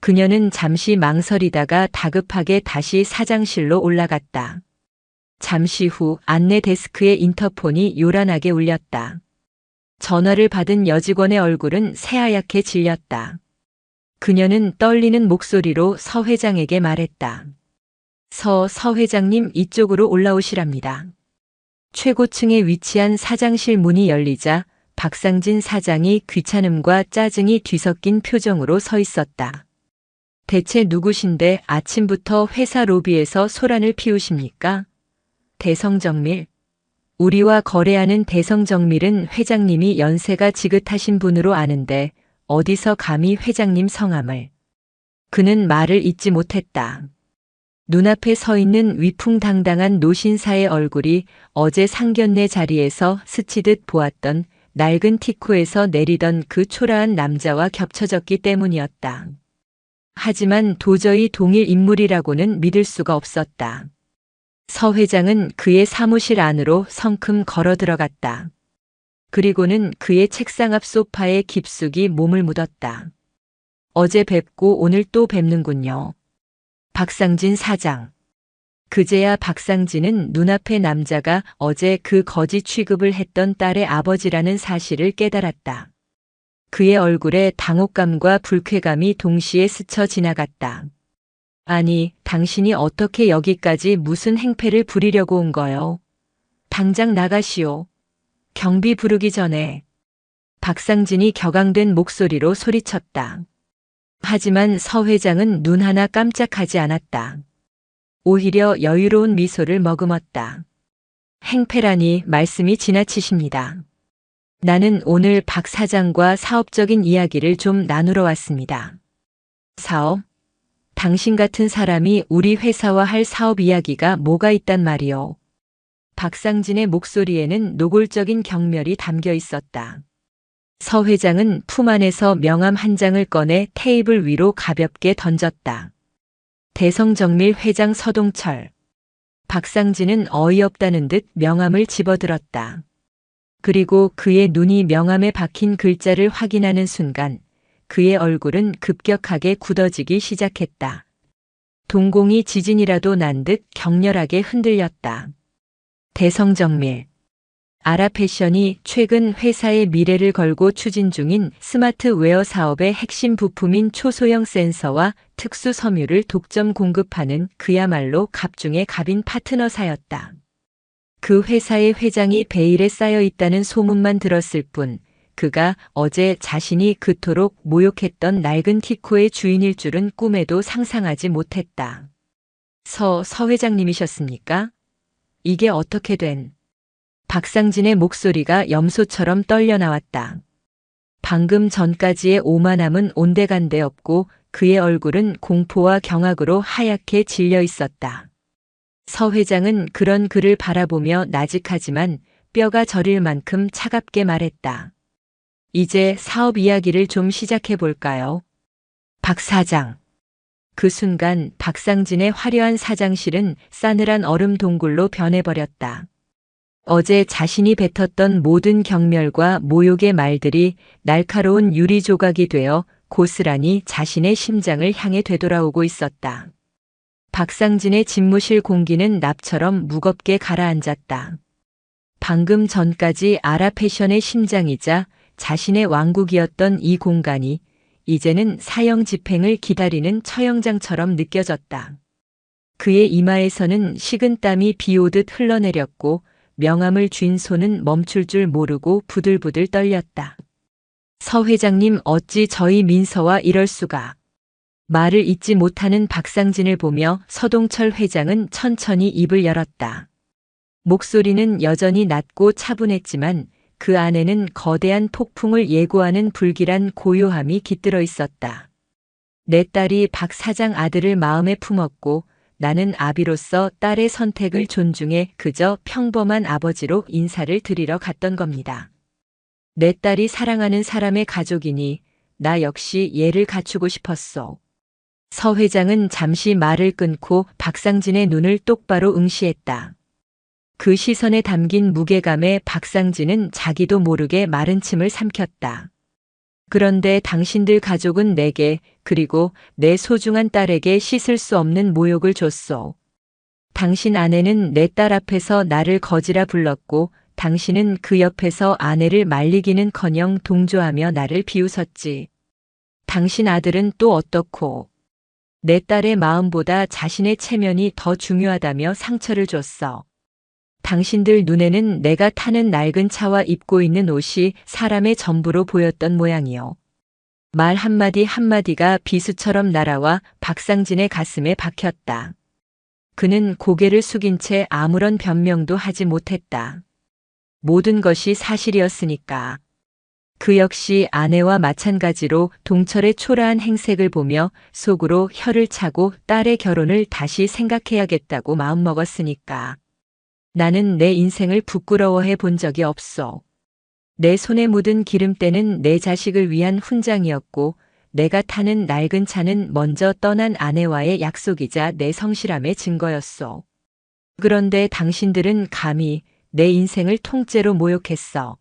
그녀는 잠시 망설이다가 다급하게 다시 사장실로 올라갔다. 잠시 후 안내 데스크의 인터폰이 요란하게 울렸다. 전화를 받은 여직원의 얼굴은 새하얗게 질렸다. 그녀는 떨리는 목소리로 서 회장에게 말했다. 서 회장님 이쪽으로 올라오시랍니다. 최고층에 위치한 사장실 문이 열리자 박상진 사장이 귀찮음과 짜증이 뒤섞인 표정으로 서 있었다. 대체 누구신데 아침부터 회사 로비에서 소란을 피우십니까? 대성정밀. 우리와 거래하는 대성정밀은 회장님이 연세가 지긋하신 분으로 아는데 어디서 감히 회장님 성함을. 그는 말을 잇지 못했다. 눈앞에 서 있는 위풍당당한 노신사의 얼굴이 어제 상견례 자리에서 스치듯 보았던 낡은 티코에서 내리던 그 초라한 남자와 겹쳐졌기 때문이었다. 하지만 도저히 동일 인물이라고는 믿을 수가 없었다. 서 회장은 그의 사무실 안으로 성큼 걸어 들어갔다. 그리고는 그의 책상 앞 소파에 깊숙이 몸을 묻었다. 어제 뵙고 오늘 또 뵙는군요. 박상진 사장. 그제야 박상진은 눈앞의 남자가 어제 그 거지 취급을 했던 딸의 아버지라는 사실을 깨달았다. 그의 얼굴에 당혹감과 불쾌감이 동시에 스쳐 지나갔다. 아니, 당신이 어떻게 여기까지 무슨 행패를 부리려고 온 거요? 당장 나가시오. 경비 부르기 전에. 박상진이 격앙된 목소리로 소리쳤다. 하지만 서 회장은 눈 하나 깜짝하지 않았다. 오히려 여유로운 미소를 머금었다. 행패라니 말씀이 지나치십니다. 나는 오늘 박 사장과 사업적인 이야기를 좀 나누러 왔습니다. 사업? 당신 같은 사람이 우리 회사와 할 사업 이야기가 뭐가 있단 말이오. 박상진의 목소리에는 노골적인 경멸이 담겨 있었다. 서 회장은 품 안에서 명함 한 장을 꺼내 테이블 위로 가볍게 던졌다. 대성정밀 회장 서동철. 박상진은 어이없다는 듯 명함을 집어들었다. 그리고 그의 눈이 명함에 박힌 글자를 확인하는 순간 그의 얼굴은 급격하게 굳어지기 시작했다. 동공이 지진이라도 난 듯 격렬하게 흔들렸다. 대성정밀. 아라패션이 최근 회사의 미래를 걸고 추진 중인 스마트웨어 사업의 핵심 부품인 초소형 센서와 특수 섬유를 독점 공급하는 그야말로 갑중의 갑인 파트너사였다. 그 회사의 회장이 베일에 쌓여 있다는 소문만 들었을 뿐 그가 어제 자신이 그토록 모욕했던 낡은 티코의 주인일 줄은 꿈에도 상상하지 못했다. 서 회장님이셨습니까? 이게 어떻게 된? 박상진의 목소리가 염소처럼 떨려 나왔다. 방금 전까지의 오만함은 온데간데 없고 그의 얼굴은 공포와 경악으로 하얗게 질려 있었다. 서 회장은 그런 그를 바라보며 나직하지만 뼈가 저릴 만큼 차갑게 말했다. 이제 사업 이야기를 좀 시작해 볼까요? 박 사장. 그 순간 박상진의 화려한 사장실은 싸늘한 얼음 동굴로 변해버렸다. 어제 자신이 뱉었던 모든 경멸과 모욕의 말들이 날카로운 유리 조각이 되어 고스란히 자신의 심장을 향해 되돌아오고 있었다. 박상진의 집무실 공기는 납처럼 무겁게 가라앉았다. 방금 전까지 아라 패션의 심장이자 자신의 왕국이었던 이 공간이 이제는 사형 집행을 기다리는 처형장처럼 느껴졌다. 그의 이마에서는 식은땀이 비오듯 흘러내렸고 명함을 쥔 손은 멈출 줄 모르고 부들부들 떨렸다. 서 회장님, 어찌 저희 민서와 이럴 수가. 말을 잇지 못하는 박상진을 보며 서동철 회장은 천천히 입을 열었다. 목소리는 여전히 낮고 차분했지만 그 안에는 거대한 폭풍을 예고하는 불길한 고요함이 깃들어 있었다. 내 딸이 박 사장 아들을 마음에 품었고 나는 아비로서 딸의 선택을 존중해 그저 평범한 아버지로 인사를 드리러 갔던 겁니다. 내 딸이 사랑하는 사람의 가족이니 나 역시 예를 갖추고 싶었소. 서 회장은 잠시 말을 끊고 박상진의 눈을 똑바로 응시했다. 그 시선에 담긴 무게감에 박상진은 자기도 모르게 마른 침을 삼켰다. 그런데 당신들 가족은 내게 그리고 내 소중한 딸에게 씻을 수 없는 모욕을 줬소. 당신 아내는 내 딸 앞에서 나를 거지라 불렀고 당신은 그 옆에서 아내를 말리기는커녕 동조하며 나를 비웃었지. 당신 아들은 또 어떻고? 내 딸의 마음보다 자신의 체면이 더 중요하다며 상처를 줬어. 당신들 눈에는 내가 타는 낡은 차와 입고 있는 옷이 사람의 전부로 보였던 모양이요. 말 한마디 한마디가 비수처럼 날아와 박상진의 가슴에 박혔다. 그는 고개를 숙인 채 아무런 변명도 하지 못했다. 모든 것이 사실이었으니까. 그 역시 아내와 마찬가지로 동철의 초라한 행색을 보며 속으로 혀를 차고 딸의 결혼을 다시 생각해야겠다고 마음먹었으니까. 나는 내 인생을 부끄러워해 본 적이 없어. 내 손에 묻은 기름때는 내 자식을 위한 훈장이었고 내가 타는 낡은 차는 먼저 떠난 아내와의 약속이자 내 성실함의 증거였어. 그런데 당신들은 감히 내 인생을 통째로 모욕했어.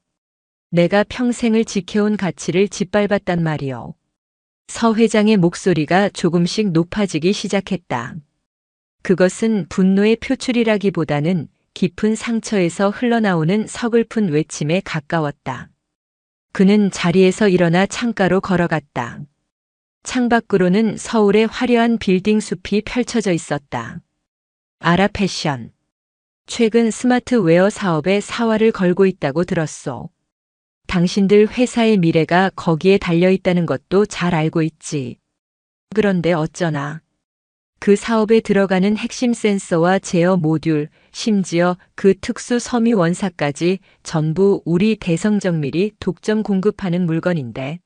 내가 평생을 지켜온 가치를 짓밟았단 말이오. 서 회장의 목소리가 조금씩 높아지기 시작했다. 그것은 분노의 표출이라기보다는 깊은 상처에서 흘러나오는 서글픈 외침에 가까웠다. 그는 자리에서 일어나 창가로 걸어갔다. 창밖으로는 서울의 화려한 빌딩 숲이 펼쳐져 있었다. 아라 패션. 최근 스마트웨어 사업에 사활을 걸고 있다고 들었소. 당신들 회사의 미래가 거기에 달려 있다는 것도 잘 알고 있지. 그런데 어쩌나. 그 사업에 들어가는 핵심 센서와 제어 모듈, 심지어 그 특수 섬유 원사까지 전부 우리 대성정밀이 독점 공급하는 물건인데.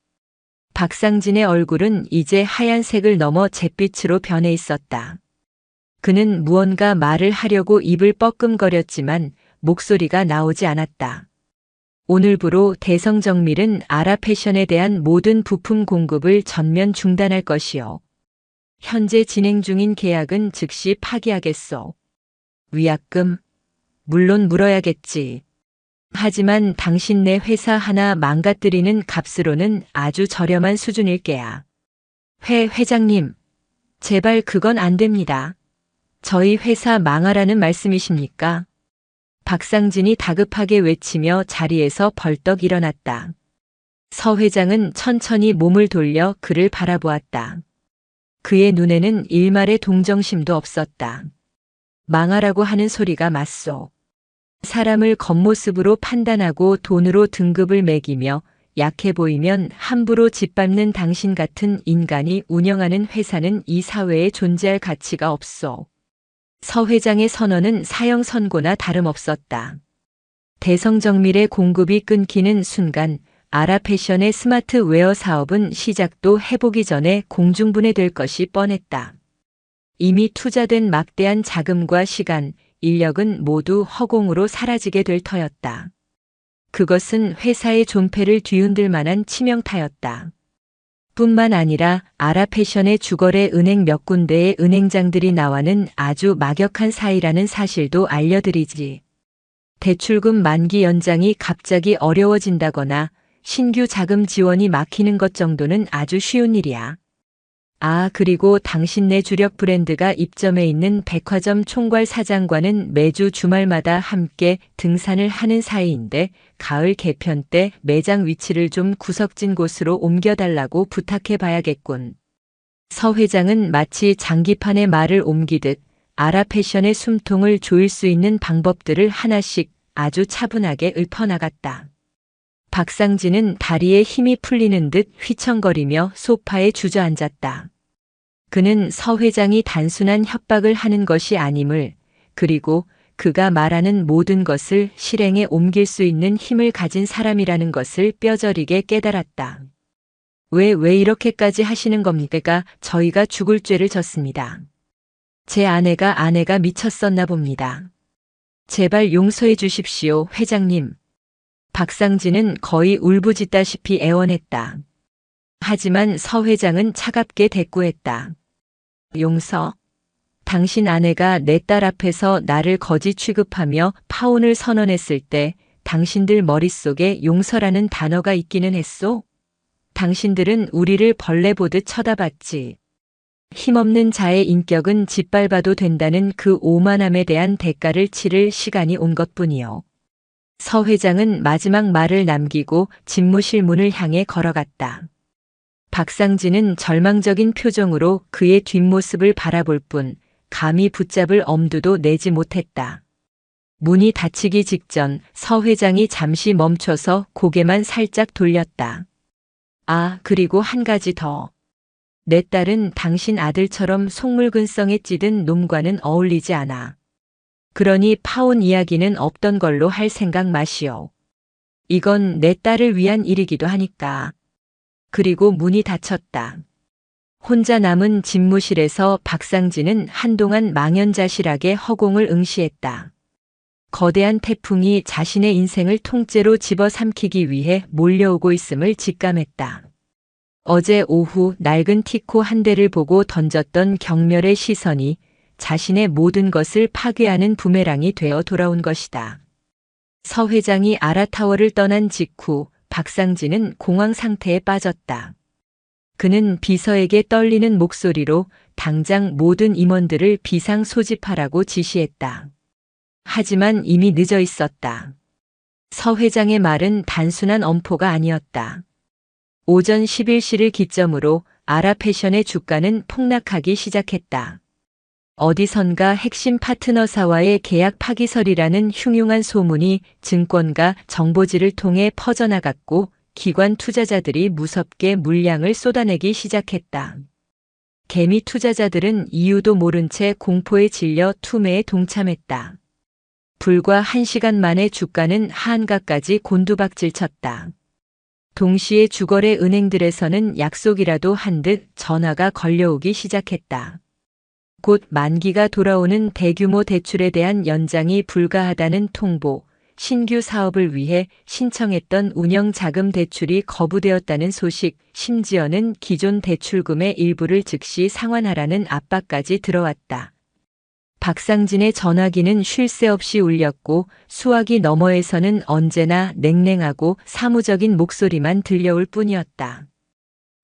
박상진의 얼굴은 이제 하얀색을 넘어 잿빛으로 변해 있었다. 그는 무언가 말을 하려고 입을 뻐끔거렸지만 목소리가 나오지 않았다. 오늘부로 대성정밀은 아라 패션에 대한 모든 부품 공급을 전면 중단할 것이요. 현재 진행 중인 계약은 즉시 파기하겠소. 위약금? 물론 물어야겠지. 하지만 당신네 회사 하나 망가뜨리는 값으로는 아주 저렴한 수준일 게야. 회장님, 제발 그건 안 됩니다. 저희 회사 망하라는 말씀이십니까? 박상진이 다급하게 외치며 자리에서 벌떡 일어났다. 서 회장은 천천히 몸을 돌려 그를 바라보았다. 그의 눈에는 일말의 동정심도 없었다. 망하라고 하는 소리가 맞소. 사람을 겉모습으로 판단하고 돈으로 등급을 매기며 약해 보이면 함부로 짓밟는 당신 같은 인간이 운영하는 회사는 이 사회에 존재할 가치가 없소. 서 회장의 선언은 사형 선고나 다름없었다. 대성정밀의 공급이 끊기는 순간 아라패션의 스마트웨어 사업은 시작도 해보기 전에 공중분해될 것이 뻔했다. 이미 투자된 막대한 자금과 시간, 인력은 모두 허공으로 사라지게 될 터였다. 그것은 회사의 존폐를 뒤흔들 만한 치명타였다. 뿐만 아니라 아라패션의 주거래 은행 몇 군데의 은행장들이 나와는 아주 막역한 사이라는 사실도 알려드리지. 대출금 만기 연장이 갑자기 어려워진다거나 신규 자금 지원이 막히는 것 정도는 아주 쉬운 일이야. 아, 그리고 당신네 주력 브랜드가 입점해 있는 백화점 총괄 사장과는 매주 주말마다 함께 등산을 하는 사이인데 가을 개편 때 매장 위치를 좀 구석진 곳으로 옮겨달라고 부탁해 봐야겠군. 서 회장은 마치 장기판에 말을 옮기듯 아라패션의 숨통을 조일 수 있는 방법들을 하나씩 아주 차분하게 읊어나갔다. 박상진은 다리에 힘이 풀리는 듯 휘청거리며 소파에 주저앉았다. 그는 서 회장이 단순한 협박을 하는 것이 아님을, 그리고 그가 말하는 모든 것을 실행에 옮길 수 있는 힘을 가진 사람이라는 것을 뼈저리게 깨달았다. 왜 이렇게까지 하시는 겁니까? 저희가 죽을 죄를 졌습니다. 제 아내가 미쳤었나 봅니다. 제발 용서해 주십시오, 회장님. 박상진은 거의 울부짖다시피 애원했다. 하지만 서 회장은 차갑게 대꾸했다. 용서? 당신 아내가 내 딸 앞에서 나를 거지 취급하며 파혼을 선언했을 때 당신들 머릿속에 용서라는 단어가 있기는 했소? 당신들은 우리를 벌레 보듯 쳐다봤지. 힘없는 자의 인격은 짓밟아도 된다는 그 오만함에 대한 대가를 치를 시간이 온 것뿐이요. 서 회장은 마지막 말을 남기고 집무실 문을 향해 걸어갔다. 박상진은 절망적인 표정으로 그의 뒷모습을 바라볼 뿐 감히 붙잡을 엄두도 내지 못했다. 문이 닫히기 직전 서 회장이 잠시 멈춰서 고개만 살짝 돌렸다. 아, 그리고 한 가지 더. 내 딸은 당신 아들처럼 속물근성에 찌든 놈과는 어울리지 않아. 그러니 파혼 이야기는 없던 걸로 할 생각 마시오. 이건 내 딸을 위한 일이기도 하니까. 그리고 문이 닫혔다. 혼자 남은 집무실에서 박상진은 한동안 망연자실하게 허공을 응시했다. 거대한 태풍이 자신의 인생을 통째로 집어삼키기 위해 몰려오고 있음을 직감했다. 어제 오후 낡은 티코 한 대를 보고 던졌던 경멸의 시선이 자신의 모든 것을 파괴하는 부메랑이 되어 돌아온 것이다. 서 회장이 아라타워를 떠난 직후 박상진은 공황 상태에 빠졌다. 그는 비서에게 떨리는 목소리로 당장 모든 임원들을 비상 소집하라고 지시했다. 하지만 이미 늦어 있었다. 서 회장의 말은 단순한 엄포가 아니었다. 오전 11시를 기점으로 아라패션의 주가는 폭락하기 시작했다. 어디선가 핵심 파트너사와의 계약 파기설이라는 흉흉한 소문이 증권가 정보지를 통해 퍼져나갔고 기관 투자자들이 무섭게 물량을 쏟아내기 시작했다. 개미 투자자들은 이유도 모른 채 공포에 질려 투매에 동참했다. 불과 1시간 만에 주가는 하한가까지 곤두박질쳤다. 동시에 주거래 은행들에서는 약속이라도 한 듯 전화가 걸려오기 시작했다. 곧 만기가 돌아오는 대규모 대출에 대한 연장이 불가하다는 통보, 신규 사업을 위해 신청했던 운영자금 대출이 거부되었다는 소식, 심지어는 기존 대출금의 일부를 즉시 상환하라는 압박까지 들어왔다. 박상진의 전화기는 쉴 새 없이 울렸고 수화기 너머에서는 언제나 냉랭하고 사무적인 목소리만 들려올 뿐이었다.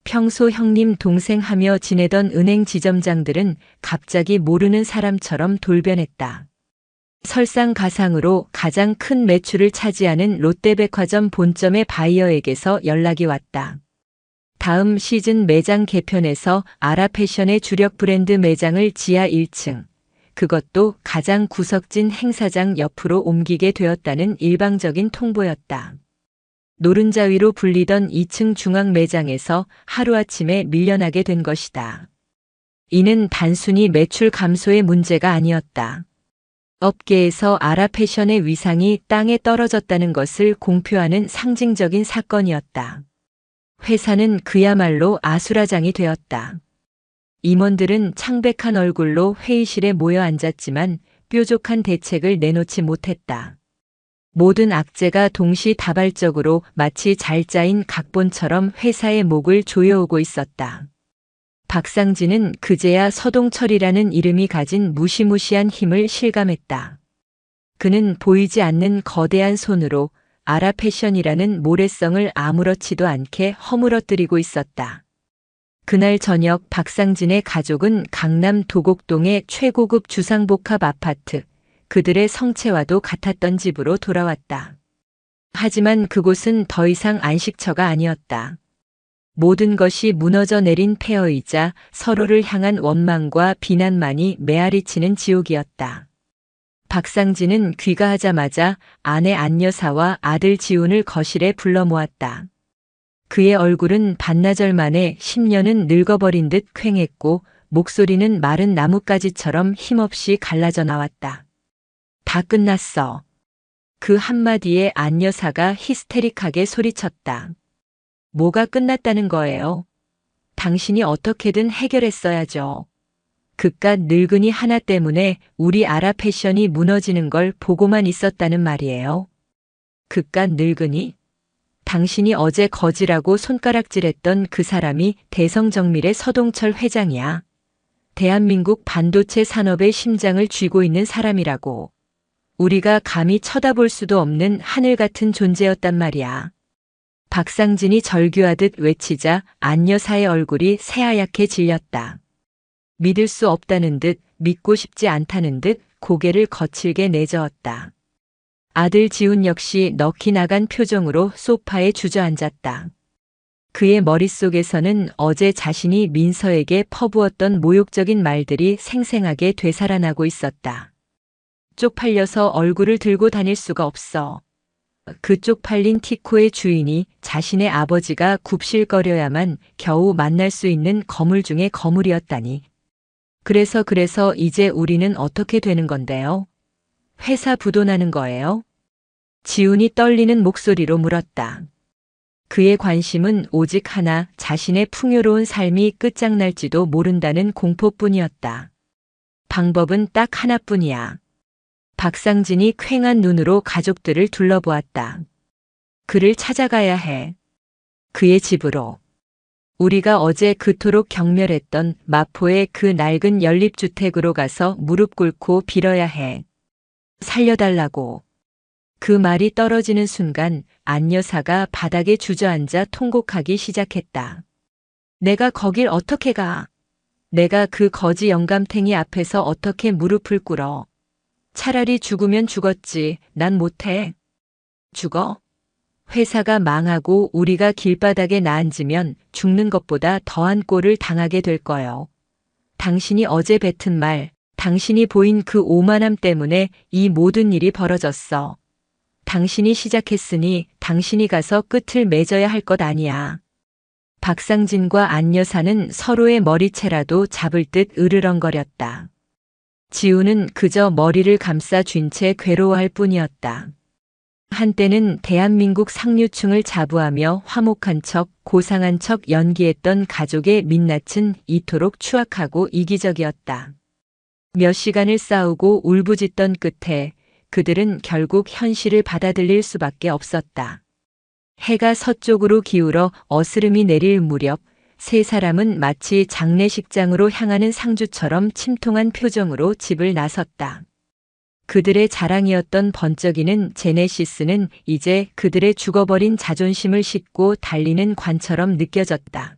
평소 형님 동생 하며 지내던 은행 지점장들은 갑자기 모르는 사람처럼 돌변했다. 설상가상으로 가장 큰 매출을 차지하는 롯데백화점 본점의 바이어에게서 연락이 왔다. 다음 시즌 매장 개편에서 아라패션의 주력 브랜드 매장을 지하 1층, 그것도 가장 구석진 행사장 옆으로 옮기게 되었다는 일방적인 통보였다. 노른자위로 불리던 2층 중앙 매장에서 하루아침에 밀려나게 된 것이다. 이는 단순히 매출 감소의 문제가 아니었다. 업계에서 아라 패션의 위상이 땅에 떨어졌다는 것을 공표하는 상징적인 사건이었다. 회사는 그야말로 아수라장이 되었다. 임원들은 창백한 얼굴로 회의실에 모여 앉았지만 뾰족한 대책을 내놓지 못했다. 모든 악재가 동시다발적으로 마치 잘 짜인 각본처럼 회사의 목을 조여오고 있었다. 박상진은 그제야 서동철이라는 이름이 가진 무시무시한 힘을 실감했다. 그는 보이지 않는 거대한 손으로 아라 패션이라는 모래성을 아무렇지도 않게 허물어뜨리고 있었다. 그날 저녁 박상진의 가족은 강남 도곡동의 최고급 주상복합 아파트, 그들의 성체와도 같았던 집으로 돌아왔다. 하지만 그곳은 더 이상 안식처가 아니었다. 모든 것이 무너져 내린 폐허이자 서로를 향한 원망과 비난만이 메아리치는 지옥이었다. 박상진은 귀가하자마자 아내 안여사와 아들 지훈을 거실에 불러 모았다. 그의 얼굴은 반나절 만에 10년은 늙어버린 듯 퀭했고 목소리는 마른 나뭇가지처럼 힘없이 갈라져 나왔다. 다 끝났어. 그 한마디에 안여사가 히스테릭하게 소리쳤다. 뭐가 끝났다는 거예요? 당신이 어떻게든 해결했어야죠. 그깟 늙은이 하나 때문에 우리 아라 패션이 무너지는 걸 보고만 있었다는 말이에요. 그깟 늙은이? 당신이 어제 거지라고 손가락질했던 그 사람이 대성정밀의 서동철 회장이야. 대한민국 반도체 산업의 심장을 쥐고 있는 사람이라고. 우리가 감히 쳐다볼 수도 없는 하늘 같은 존재였단 말이야. 박상진이 절규하듯 외치자 안여사의 얼굴이 새하얗게 질렸다. 믿을 수 없다는 듯 믿고 싶지 않다는 듯 고개를 거칠게 내저었다. 아들 지훈 역시 넋이 나간 표정으로 소파에 주저앉았다. 그의 머릿속에서는 어제 자신이 민서에게 퍼부었던 모욕적인 말들이 생생하게 되살아나고 있었다. 쪽팔려서 얼굴을 들고 다닐 수가 없어. 그 쪽팔린 티코의 주인이 자신의 아버지가 굽실거려야만 겨우 만날 수 있는 거물 중에 거물이었다니. 그래서 이제 우리는 어떻게 되는 건데요? 회사 부도나는 거예요? 지훈이 떨리는 목소리로 물었다. 그의 관심은 오직 하나, 자신의 풍요로운 삶이 끝장날지도 모른다는 공포뿐이었다. 방법은 딱 하나뿐이야. 박상진이 퀭한 눈으로 가족들을 둘러보았다. 그를 찾아가야 해. 그의 집으로. 우리가 어제 그토록 경멸했던 마포의 그 낡은 연립주택으로 가서 무릎 꿇고 빌어야 해. 살려달라고. 그 말이 떨어지는 순간 안여사가 바닥에 주저앉아 통곡하기 시작했다. 내가 거길 어떻게 가? 내가 그 거지 영감탱이 앞에서 어떻게 무릎을 꿇어? 차라리 죽으면 죽었지. 난 못해. 죽어? 회사가 망하고 우리가 길바닥에 나앉으면 죽는 것보다 더한 꼴을 당하게 될 거요. 당신이 어제 뱉은 말, 당신이 보인 그 오만함 때문에 이 모든 일이 벌어졌어. 당신이 시작했으니 당신이 가서 끝을 맺어야 할 것 아니야. 박상진과 안여사는 서로의 머리채라도 잡을 듯 으르렁거렸다. 지훈은 그저 머리를 감싸 쥔 채 괴로워할 뿐이었다. 한때는 대한민국 상류층을 자부하며 화목한 척, 고상한 척 연기했던 가족의 민낯은 이토록 추악하고 이기적이었다. 몇 시간을 싸우고 울부짖던 끝에 그들은 결국 현실을 받아들일 수밖에 없었다. 해가 서쪽으로 기울어 어스름이 내릴 무렵 세 사람은 마치 장례식장으로 향하는 상주처럼 침통한 표정으로 집을 나섰다. 그들의 자랑이었던 번쩍이는 제네시스는 이제 그들의 죽어버린 자존심을 싣고 달리는 관처럼 느껴졌다.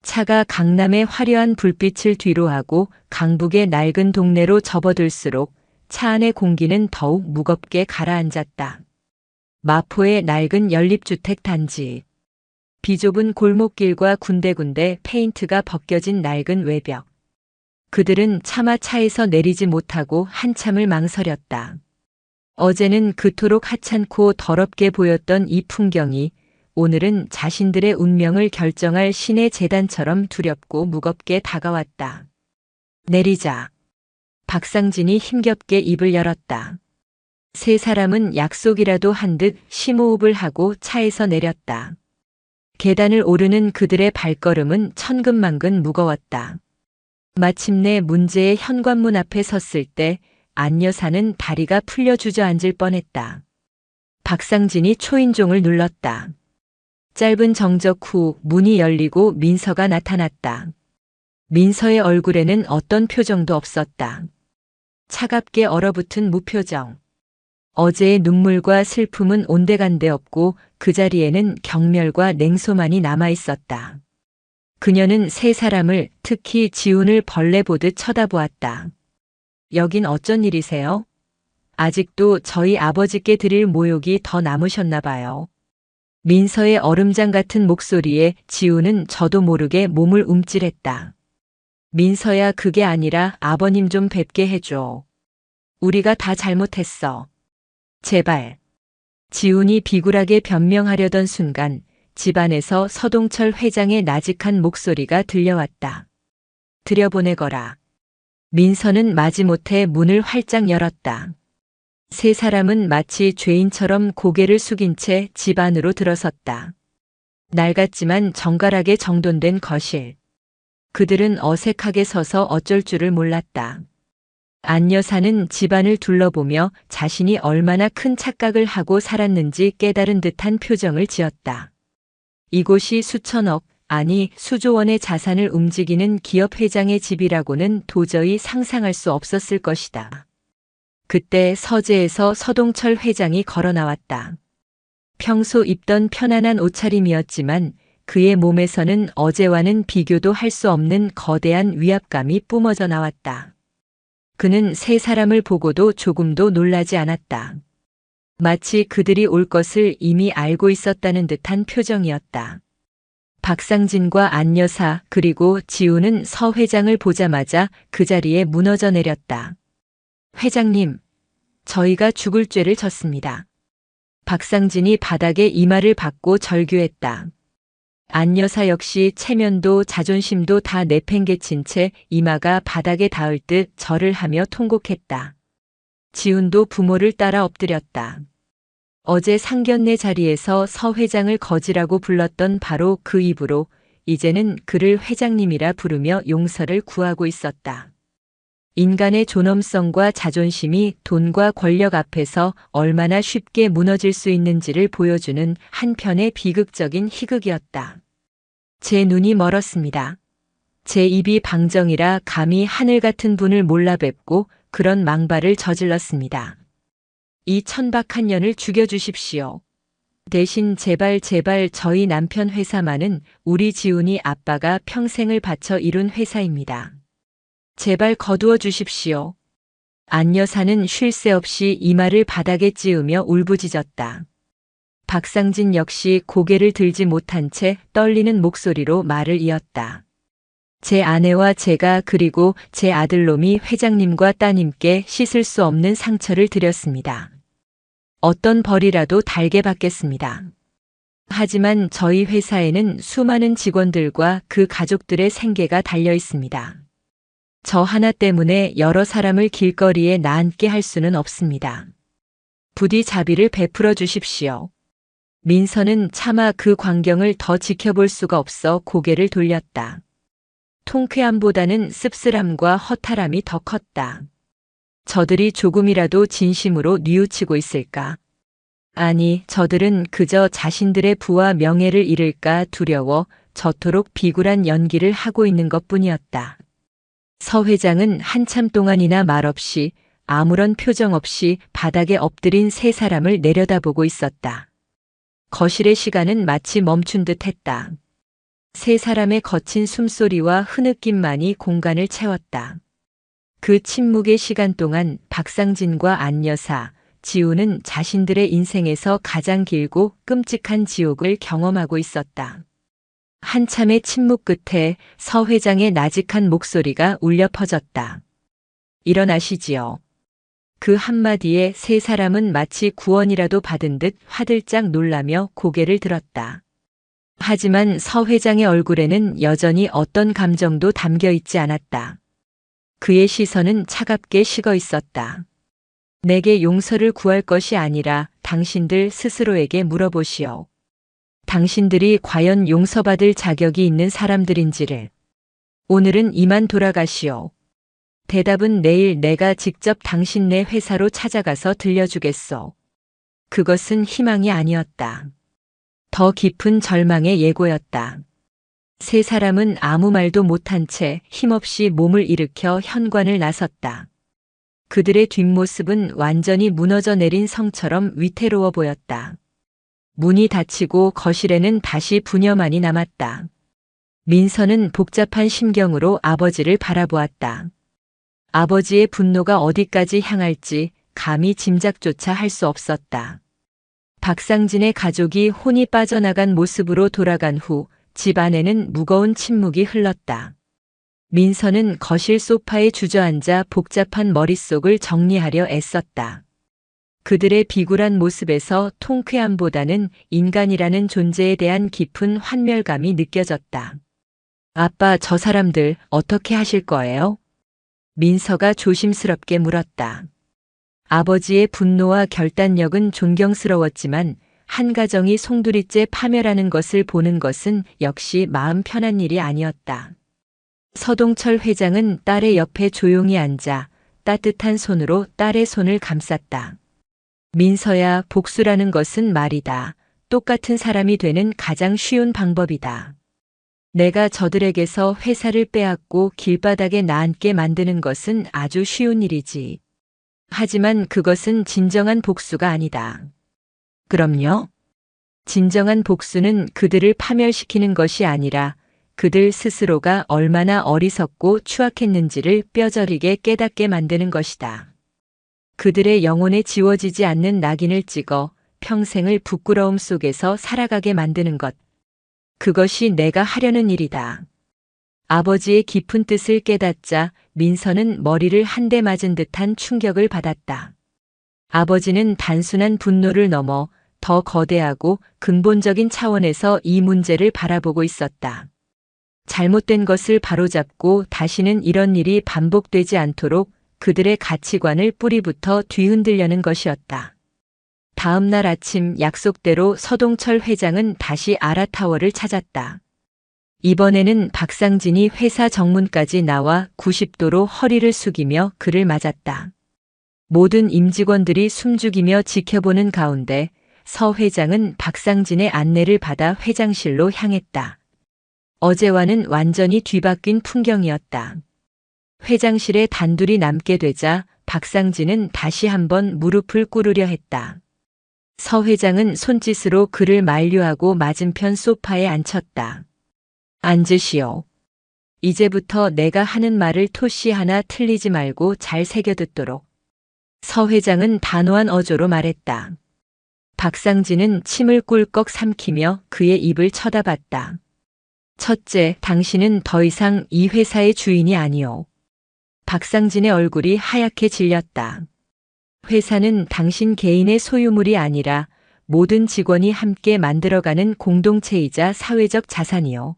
차가 강남의 화려한 불빛을 뒤로하고 강북의 낡은 동네로 접어들수록 차 안의 공기는 더욱 무겁게 가라앉았다. 마포의 낡은 연립주택 단지. 비좁은 골목길과 군데군데 페인트가 벗겨진 낡은 외벽. 그들은 차마 차에서 내리지 못하고 한참을 망설였다. 어제는 그토록 하찮고 더럽게 보였던 이 풍경이 오늘은 자신들의 운명을 결정할 신의 재단처럼 두렵고 무겁게 다가왔다. 내리자. 박상진이 힘겹게 입을 열었다. 세 사람은 약속이라도 한 듯 심호흡을 하고 차에서 내렸다. 계단을 오르는 그들의 발걸음은 천근만근 무거웠다. 마침내 문제의 현관문 앞에 섰을 때 안 여사는 다리가 풀려 주저앉을 뻔했다. 박상진이 초인종을 눌렀다. 짧은 정적 후 문이 열리고 민서가 나타났다. 민서의 얼굴에는 어떤 표정도 없었다. 차갑게 얼어붙은 무표정. 어제의 눈물과 슬픔은 온데간데 없고 그 자리에는 경멸과 냉소만이 남아 있었다. 그녀는 세 사람을, 특히 지훈을 벌레 보듯 쳐다보았다. 여긴 어쩐 일이세요? 아직도 저희 아버지께 드릴 모욕이 더 남으셨나 봐요. 민서의 얼음장 같은 목소리에 지훈은 저도 모르게 몸을 움찔했다. 민서야, 그게 아니라 아버님 좀 뵙게 해줘. 우리가 다 잘못했어. 제발. 지훈이 비굴하게 변명하려던 순간 집안에서 서동철 회장의 나직한 목소리가 들려왔다. 들여보내거라. 민서는 마지못해 문을 활짝 열었다. 세 사람은 마치 죄인처럼 고개를 숙인 채 집 안으로 들어섰다. 낡았지만 정갈하게 정돈된 거실. 그들은 어색하게 서서 어쩔 줄을 몰랐다. 안 여사는 집안을 둘러보며 자신이 얼마나 큰 착각을 하고 살았는지 깨달은 듯한 표정을 지었다. 이곳이 수천억, 아니 수조 원의 자산을 움직이는 기업 회장의 집이라고는 도저히 상상할 수 없었을 것이다. 그때 서재에서 서동철 회장이 걸어 나왔다. 평소 입던 편안한 옷차림이었지만 그의 몸에서는 어제와는 비교도 할 수 없는 거대한 위압감이 뿜어져 나왔다. 그는 세 사람을 보고도 조금도 놀라지 않았다. 마치 그들이 올 것을 이미 알고 있었다는 듯한 표정이었다. 박상진과 안 여사 그리고 지훈은 서 회장을 보자마자 그 자리에 무너져 내렸다. 회장님, 저희가 죽을 죄를 졌습니다. 박상진이 바닥에 이마를 박고 절규했다. 안 여사 역시 체면도 자존심도 다 내팽개친 채 이마가 바닥에 닿을 듯 절을 하며 통곡했다. 지훈도 부모를 따라 엎드렸다. 어제 상견례 자리에서 서 회장을 거지라고 불렀던 바로 그 입으로 이제는 그를 회장님이라 부르며 용서를 구하고 있었다. 인간의 존엄성과 자존심이 돈과 권력 앞에서 얼마나 쉽게 무너질 수 있는지를 보여주는 한편의 비극적인 희극이었다. 제 눈이 멀었습니다. 제 입이 방정이라 감히 하늘 같은 분을 몰라 뵙고 그런 망발을 저질렀습니다. 이 천박한 년을 죽여주십시오. 대신 제발 저희 남편 회사만은 우리 지훈이 아빠가 평생을 바쳐 이룬 회사입니다. 제발 거두어 주십시오. 안 여사는 쉴 새 없이 이마를 바닥에 찌으며 울부짖었다. 박상진 역시 고개를 들지 못한 채 떨리는 목소리로 말을 이었다. 제 아내와 제가 그리고 제 아들놈이 회장님과 따님께 씻을 수 없는 상처를 드렸습니다. 어떤 벌이라도 달게 받겠습니다. 하지만 저희 회사에는 수많은 직원들과 그 가족들의 생계가 달려 있습니다. 저 하나 때문에 여러 사람을 길거리에 나앉게 할 수는 없습니다. 부디 자비를 베풀어 주십시오. 민서는 차마 그 광경을 더 지켜볼 수가 없어 고개를 돌렸다. 통쾌함보다는 씁쓸함과 허탈함이 더 컸다. 저들이 조금이라도 진심으로 뉘우치고 있을까? 아니, 저들은 그저 자신들의 부와 명예를 잃을까 두려워 저토록 비굴한 연기를 하고 있는 것뿐이었다. 서 회장은 한참 동안이나 말없이 아무런 표정 없이 바닥에 엎드린 세 사람을 내려다보고 있었다. 거실의 시간은 마치 멈춘 듯 했다. 세 사람의 거친 숨소리와 흐느낌만이 공간을 채웠다. 그 침묵의 시간 동안 박상진과 안 여사, 지훈은 자신들의 인생에서 가장 길고 끔찍한 지옥을 경험하고 있었다. 한참의 침묵 끝에 서 회장의 나직한 목소리가 울려 퍼졌다. 일어나시지요. 그 한마디에 세 사람은 마치 구원이라도 받은 듯 화들짝 놀라며 고개를 들었다. 하지만 서 회장의 얼굴에는 여전히 어떤 감정도 담겨 있지 않았다. 그의 시선은 차갑게 식어 있었다. 내게 용서를 구할 것이 아니라 당신들 스스로에게 물어보시오. 당신들이 과연 용서받을 자격이 있는 사람들인지를. 오늘은 이만 돌아가시오. 대답은 내일 내가 직접 당신네 회사로 찾아가서 들려주겠소. 그것은 희망이 아니었다. 더 깊은 절망의 예고였다. 세 사람은 아무 말도 못한 채 힘없이 몸을 일으켜 현관을 나섰다. 그들의 뒷모습은 완전히 무너져 내린 성처럼 위태로워 보였다. 문이 닫히고 거실에는 다시 부녀만이 남았다. 민서는 복잡한 심경으로 아버지를 바라보았다. 아버지의 분노가 어디까지 향할지 감히 짐작조차 할 수 없었다. 박상진의 가족이 혼이 빠져나간 모습으로 돌아간 후 집 안에는 무거운 침묵이 흘렀다. 민서는 거실 소파에 주저앉아 복잡한 머릿속을 정리하려 애썼다. 그들의 비굴한 모습에서 통쾌함보다는 인간이라는 존재에 대한 깊은 환멸감이 느껴졌다. 아빠, 저 사람들 어떻게 하실 거예요? 민서가 조심스럽게 물었다. 아버지의 분노와 결단력은 존경스러웠지만 한 가정이 송두리째 파멸하는 것을 보는 것은 역시 마음 편한 일이 아니었다. 서동철 회장은 딸의 옆에 조용히 앉아 따뜻한 손으로 딸의 손을 감쌌다. 민서야, 복수라는 것은 말이다. 똑같은 사람이 되는 가장 쉬운 방법이다. 내가 저들에게서 회사를 빼앗고 길바닥에 나앉게 만드는 것은 아주 쉬운 일이지. 하지만 그것은 진정한 복수가 아니다. 그럼요. 진정한 복수는 그들을 파멸시키는 것이 아니라 그들 스스로가 얼마나 어리석고 추악했는지를 뼈저리게 깨닫게 만드는 것이다. 그들의 영혼에 지워지지 않는 낙인을 찍어 평생을 부끄러움 속에서 살아가게 만드는 것. 그것이 내가 하려는 일이다. 아버지의 깊은 뜻을 깨닫자 민서는 머리를 한 대 맞은 듯한 충격을 받았다. 아버지는 단순한 분노를 넘어 더 거대하고 근본적인 차원에서 이 문제를 바라보고 있었다. 잘못된 것을 바로잡고 다시는 이런 일이 반복되지 않도록 그들의 가치관을 뿌리부터 뒤흔들려는 것이었다. 다음 날 아침 약속대로 서동철 회장은 다시 아라타워를 찾았다. 이번에는 박상진이 회사 정문까지 나와 90도로 허리를 숙이며 그를 맞았다. 모든 임직원들이 숨죽이며 지켜보는 가운데 서 회장은 박상진의 안내를 받아 회장실로 향했다. 어제와는 완전히 뒤바뀐 풍경이었다. 회장실에 단둘이 남게 되자 박상진은 다시 한번 무릎을 꿇으려 했다. 서 회장은 손짓으로 그를 만류하고 맞은편 소파에 앉혔다. 앉으시오. 이제부터 내가 하는 말을 토시 하나 틀리지 말고 잘 새겨듣도록. 서 회장은 단호한 어조로 말했다. 박상진은 침을 꿀꺽 삼키며 그의 입을 쳐다봤다. 첫째, 당신은 더 이상 이 회사의 주인이 아니오. 박상진의 얼굴이 하얗게 질렸다. 회사는 당신 개인의 소유물이 아니라 모든 직원이 함께 만들어가는 공동체이자 사회적 자산이오.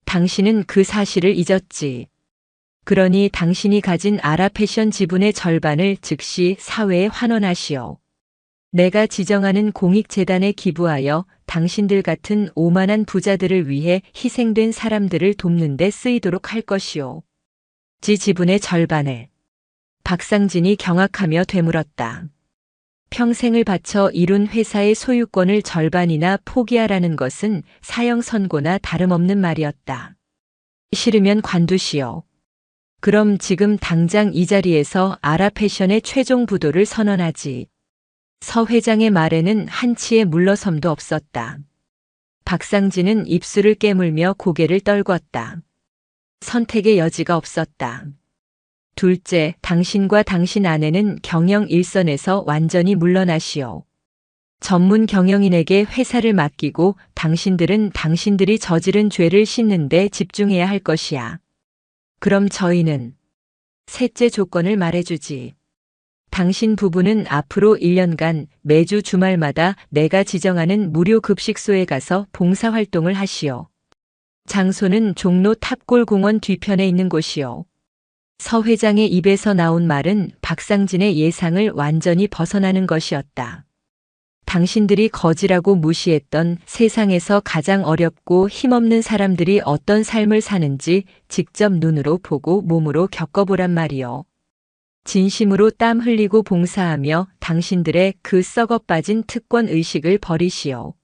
당신은 그 사실을 잊었지. 그러니 당신이 가진 아라패션 지분의 절반을 즉시 사회에 환원하시오. 내가 지정하는 공익재단에 기부하여 당신들 같은 오만한 부자들을 위해 희생된 사람들을 돕는 데 쓰이도록 할 것이오. 지분의 절반을. 박상진이 경악하며 되물었다. 평생을 바쳐 이룬 회사의 소유권을 절반이나 포기하라는 것은 사형 선고나 다름없는 말이었다. 싫으면 관두시오. 그럼 지금 당장 이 자리에서 아라패션의 최종 부도를 선언하지. 서 회장의 말에는 한치의 물러섬도 없었다. 박상진은 입술을 깨물며 고개를 떨궜다. 선택의 여지가 없었다. 둘째, 당신과 당신 아내는 경영 일선에서 완전히 물러나시오. 전문 경영인에게 회사를 맡기고 당신들은 당신들이 저지른 죄를 씻는 데 집중해야 할 것이야. 그럼 저희는 셋째 조건을 말해주지. 당신 부부는 앞으로 1년간 매주 주말마다 내가 지정하는 무료 급식소에 가서 봉사활동을 하시오. 장소는 종로 탑골공원 뒤편에 있는 곳이오. 서 회장의 입에서 나온 말은 박상진의 예상을 완전히 벗어나는 것이었다. 당신들이 거지라고 무시했던 세상에서 가장 어렵고 힘없는 사람들이 어떤 삶을 사는지 직접 눈으로 보고 몸으로 겪어보란 말이요. 진심으로 땀 흘리고 봉사하며 당신들의 그 썩어빠진 특권 의식을 버리시오.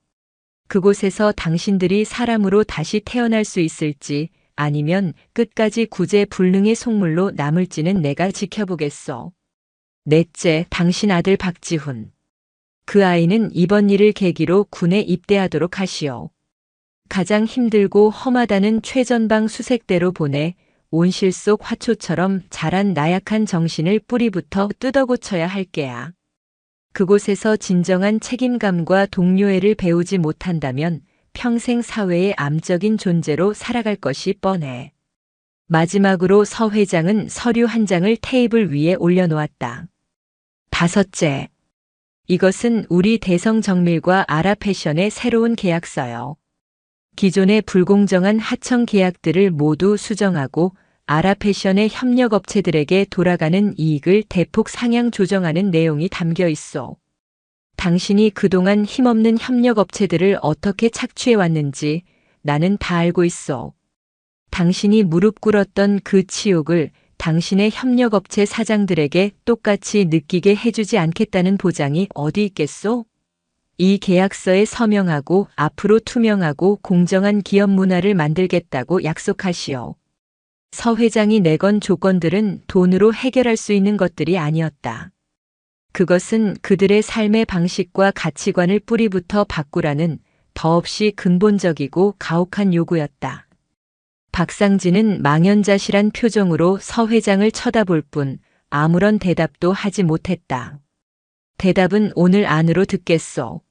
그곳에서 당신들이 사람으로 다시 태어날 수 있을지 아니면 끝까지 구제불능의 속물로 남을지는 내가 지켜보겠소. 넷째, 당신 아들 박지훈. 그 아이는 이번 일을 계기로 군에 입대하도록 하시오. 가장 힘들고 험하다는 최전방 수색대로 보내 온실 속 화초처럼 자란 나약한 정신을 뿌리부터 뜯어고쳐야 할 게야. 그곳에서 진정한 책임감과 동료애를 배우지 못한다면 평생 사회의 암적인 존재로 살아갈 것이 뻔해. 마지막으로 서 회장은 서류 한 장을 테이블 위에 올려놓았다. 다섯째. 이것은 우리 대성정밀과 아라패션의 새로운 계약서요. 기존의 불공정한 하청 계약들을 모두 수정하고 아라패션의 협력업체들에게 돌아가는 이익을 대폭 상향 조정하는 내용이 담겨 있어. 당신이 그동안 힘없는 협력업체들을 어떻게 착취해왔는지 나는 다 알고 있어. 당신이 무릎 꿇었던 그 치욕을 당신의 협력업체 사장들에게 똑같이 느끼게 해주지 않겠다는 보장이 어디 있겠소? 이 계약서에 서명하고 앞으로 투명하고 공정한 기업 문화를 만들겠다고 약속하시오. 서 회장이 내건 조건들은 돈으로 해결할 수 있는 것들이 아니었다. 그것은 그들의 삶의 방식과 가치관을 뿌리부터 바꾸라는 더없이 근본적이고 가혹한 요구였다. 박상진은 망연자실한 표정으로 서 회장을 쳐다볼 뿐 아무런 대답도 하지 못했다. 대답은 오늘 안으로 듣겠소.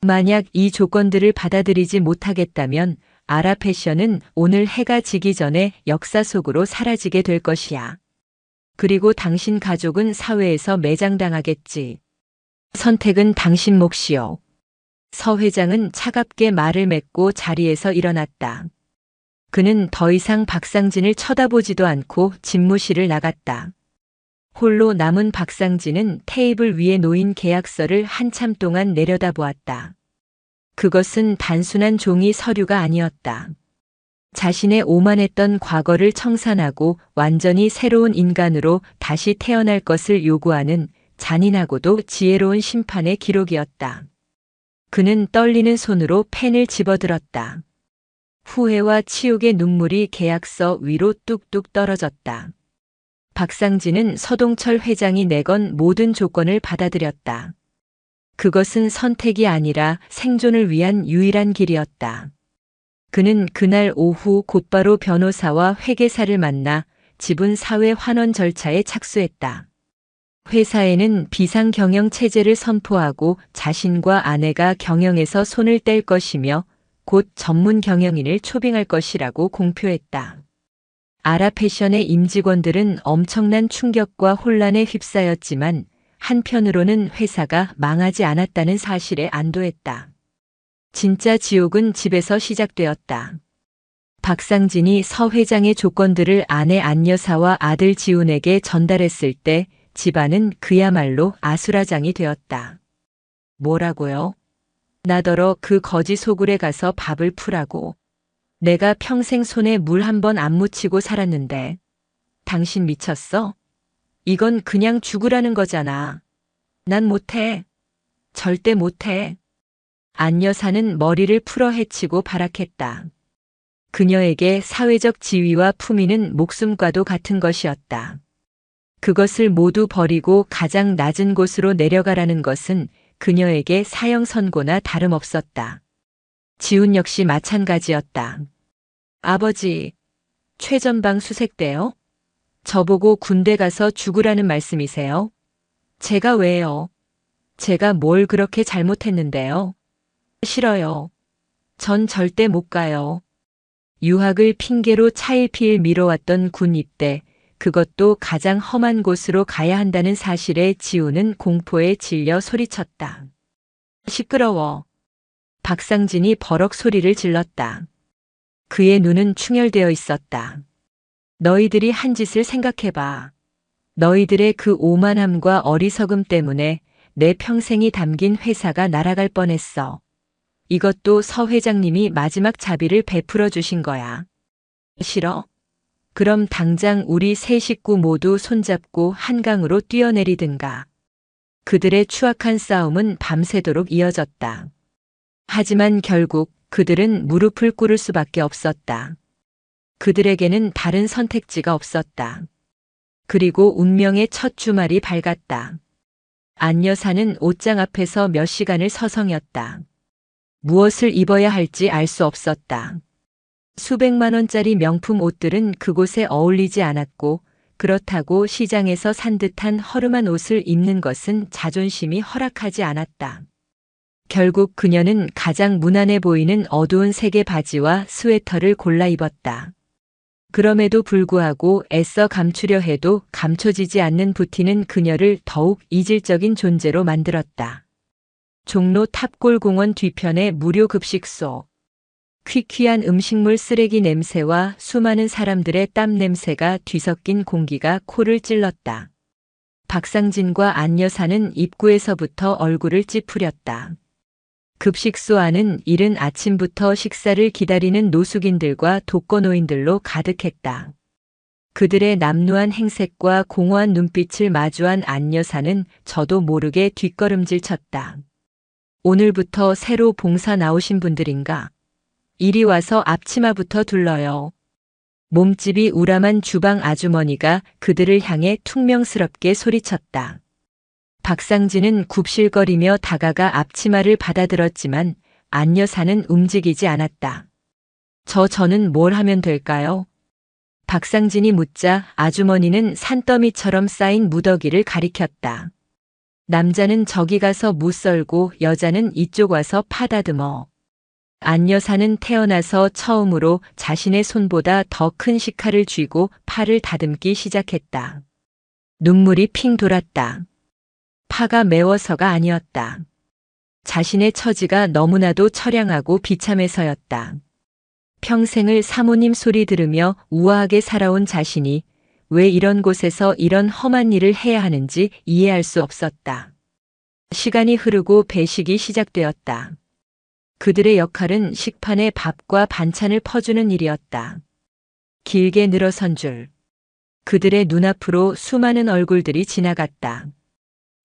만약 이 조건들을 받아들이지 못하겠다면 아라패션은 오늘 해가 지기 전에 역사 속으로 사라지게 될 것이야. 그리고 당신 가족은 사회에서 매장당하겠지. 선택은 당신 몫이요. 서 회장은 차갑게 말을 맺고 자리에서 일어났다. 그는 더 이상 박상진을 쳐다보지도 않고 집무실을 나갔다. 홀로 남은 박상진은 테이블 위에 놓인 계약서를 한참 동안 내려다보았다. 그것은 단순한 종이 서류가 아니었다. 자신의 오만했던 과거를 청산하고 완전히 새로운 인간으로 다시 태어날 것을 요구하는 잔인하고도 지혜로운 심판의 기록이었다. 그는 떨리는 손으로 펜을 집어들었다. 후회와 치욕의 눈물이 계약서 위로 뚝뚝 떨어졌다. 박상진은 서동철 회장이 내건 모든 조건을 받아들였다. 그것은 선택이 아니라 생존을 위한 유일한 길이었다. 그는 그날 오후 곧바로 변호사와 회계사를 만나 지분 사회 환원 절차에 착수했다. 회사에는 비상 경영 체제를 선포하고 자신과 아내가 경영에서 손을 뗄 것이며 곧 전문 경영인을 초빙할 것이라고 공표했다. 아라패션의 임직원들은 엄청난 충격과 혼란에 휩싸였지만 한편으로는 회사가 망하지 않았다는 사실에 안도했다. 진짜 지옥은 집에서 시작되었다. 박상진이 서 회장의 조건들을 아내 안여사와 아들 지훈에게 전달했을 때 집안은 그야말로 아수라장이 되었다. 뭐라고요? 나더러 그 거지 소굴에 가서 밥을 푸라고. 내가 평생 손에 물 한 번 안 묻히고 살았는데. 당신 미쳤어? 이건 그냥 죽으라는 거잖아. 난 못해. 절대 못해. 안 여사는 머리를 풀어 헤치고 발악했다. 그녀에게 사회적 지위와 품위는 목숨과도 같은 것이었다. 그것을 모두 버리고 가장 낮은 곳으로 내려가라는 것은 그녀에게 사형 선고나 다름없었다. 지훈 역시 마찬가지였다. 아버지, 최전방 수색대요? 저보고 군대 가서 죽으라는 말씀이세요? 제가 왜요? 제가 뭘 그렇게 잘못했는데요? 싫어요. 전 절대 못 가요. 유학을 핑계로 차일피일 미뤄왔던 군 입대, 그것도 가장 험한 곳으로 가야 한다는 사실에 지우는 공포에 질려 소리쳤다. 시끄러워. 박상진이 버럭 소리를 질렀다. 그의 눈은 충혈되어 있었다. 너희들이 한 짓을 생각해봐. 너희들의 그 오만함과 어리석음 때문에 내 평생이 담긴 회사가 날아갈 뻔했어. 이것도 서 회장님이 마지막 자비를 베풀어 주신 거야. 싫어? 그럼 당장 우리 세 식구 모두 손잡고 한강으로 뛰어내리든가. 그들의 추악한 싸움은 밤새도록 이어졌다. 하지만 결국 그들은 무릎을 꿇을 수밖에 없었다. 그들에게는 다른 선택지가 없었다. 그리고 운명의 첫 주말이 밝았다. 안 여사는 옷장 앞에서 몇 시간을 서성였다. 무엇을 입어야 할지 알 수 없었다. 수백만 원짜리 명품 옷들은 그곳에 어울리지 않았고, 그렇다고 시장에서 산 듯한 허름한 옷을 입는 것은 자존심이 허락하지 않았다. 결국 그녀는 가장 무난해 보이는 어두운 색의 바지와 스웨터를 골라 입었다. 그럼에도 불구하고 애써 감추려 해도 감춰지지 않는 부티는 그녀를 더욱 이질적인 존재로 만들었다. 종로 탑골공원 뒤편의 무료 급식소. 퀴퀴한 음식물 쓰레기 냄새와 수많은 사람들의 땀 냄새가 뒤섞인 공기가 코를 찔렀다. 박상진과 안 여사는 입구에서부터 얼굴을 찌푸렸다. 급식소 안은 이른 아침부터 식사를 기다리는 노숙인들과 독거노인들로 가득했다. 그들의 남루한 행색과 공허한 눈빛을 마주한 안 여사는 저도 모르게 뒷걸음질 쳤다. 오늘부터 새로 봉사 나오신 분들인가? 이리 와서 앞치마부터 둘러요. 몸집이 우람한 주방 아주머니가 그들을 향해 퉁명스럽게 소리쳤다. 박상진은 굽실거리며 다가가 앞치마를 받아들었지만 안 여사는 움직이지 않았다. 저는 뭘 하면 될까요? 박상진이 묻자 아주머니는 산더미처럼 쌓인 무더기를 가리켰다. 남자는 저기 가서 무 썰고 여자는 이쪽 와서 파 다듬어. 안 여사는 태어나서 처음으로 자신의 손보다 더 큰 식칼을 쥐고 파를 다듬기 시작했다. 눈물이 핑 돌았다. 파가 매워서가 아니었다. 자신의 처지가 너무나도 처량하고 비참해서였다. 평생을 사모님 소리 들으며 우아하게 살아온 자신이 왜 이런 곳에서 이런 험한 일을 해야 하는지 이해할 수 없었다. 시간이 흐르고 배식이 시작되었다. 그들의 역할은 식판에 밥과 반찬을 퍼주는 일이었다. 길게 늘어선 줄. 그들의 눈앞으로 수많은 얼굴들이 지나갔다.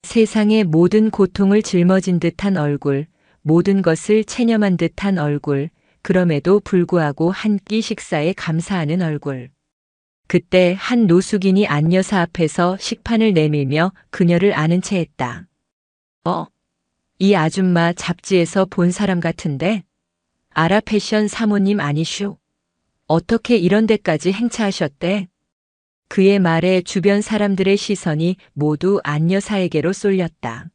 세상의 모든 고통을 짊어진 듯한 얼굴, 모든 것을 체념한 듯한 얼굴, 그럼에도 불구하고 한 끼 식사에 감사하는 얼굴. 그때 한 노숙인이 안 여사 앞에서 식판을 내밀며 그녀를 아는 채 했다. 이 아줌마 잡지에서 본 사람 같은데? 아라 패션 사모님 아니슈? 어떻게 이런 데까지 행차하셨대? 그의 말에 주변 사람들의 시선이 모두 안 여사에게로 쏠렸다.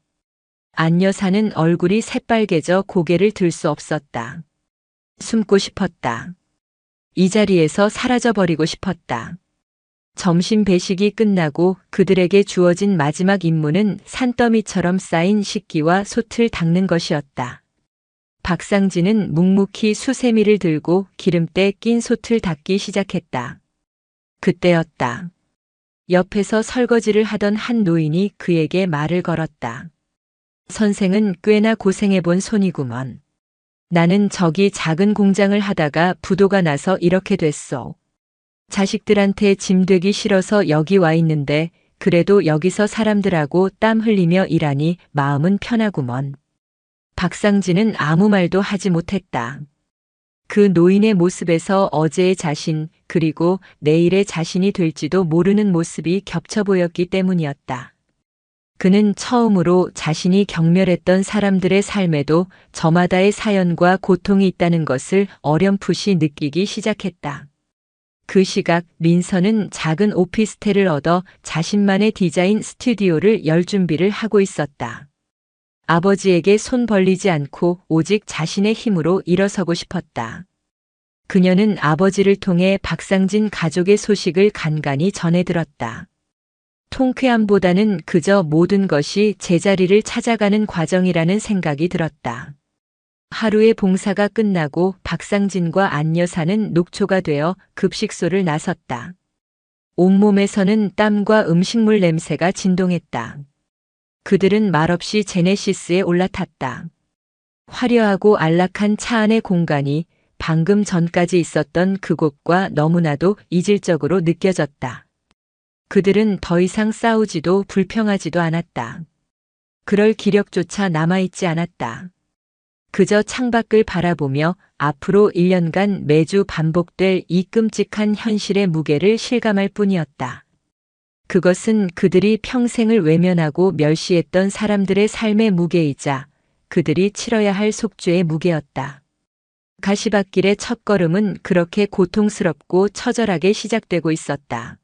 안 여사는 얼굴이 새빨개져 고개를 들 수 없었다. 숨고 싶었다. 이 자리에서 사라져버리고 싶었다. 점심 배식이 끝나고 그들에게 주어진 마지막 임무는 산더미처럼 쌓인 식기와 솥을 닦는 것이었다. 박상진은 묵묵히 수세미를 들고 기름때 낀 솥을 닦기 시작했다. 그때였다. 옆에서 설거지를 하던 한 노인이 그에게 말을 걸었다. 선생은 꽤나 고생해본 손이구먼. 나는 저기 작은 공장을 하다가 부도가 나서 이렇게 됐소. 자식들한테 짐 되기 싫어서 여기 와 있는데 그래도 여기서 사람들하고 땀 흘리며 일하니 마음은 편하구먼. 박상진은 아무 말도 하지 못했다. 그 노인의 모습에서 어제의 자신 그리고 내일의 자신이 될지도 모르는 모습이 겹쳐 보였기 때문이었다. 그는 처음으로 자신이 경멸했던 사람들의 삶에도 저마다의 사연과 고통이 있다는 것을 어렴풋이 느끼기 시작했다. 그 시각 민서는 작은 오피스텔을 얻어 자신만의 디자인 스튜디오를 열 준비를 하고 있었다. 아버지에게 손 벌리지 않고 오직 자신의 힘으로 일어서고 싶었다. 그녀는 아버지를 통해 박상진 가족의 소식을 간간히 전해들었다. 통쾌함보다는 그저 모든 것이 제자리를 찾아가는 과정이라는 생각이 들었다. 하루의 봉사가 끝나고 박상진과 안 여사는 녹초가 되어 급식소를 나섰다. 온몸에서는 땀과 음식물 냄새가 진동했다. 그들은 말없이 제네시스에 올라탔다. 화려하고 안락한 차 안의 공간이 방금 전까지 있었던 그곳과 너무나도 이질적으로 느껴졌다. 그들은 더 이상 싸우지도 불평하지도 않았다. 그럴 기력조차 남아있지 않았다. 그저 창밖을 바라보며 앞으로 1년간 매주 반복될 이 끔찍한 현실의 무게를 실감할 뿐이었다. 그것은 그들이 평생을 외면하고 멸시했던 사람들의 삶의 무게이자 그들이 치러야 할 속죄의 무게였다. 가시밭길의 첫걸음은 그렇게 고통스럽고 처절하게 시작되고 있었다.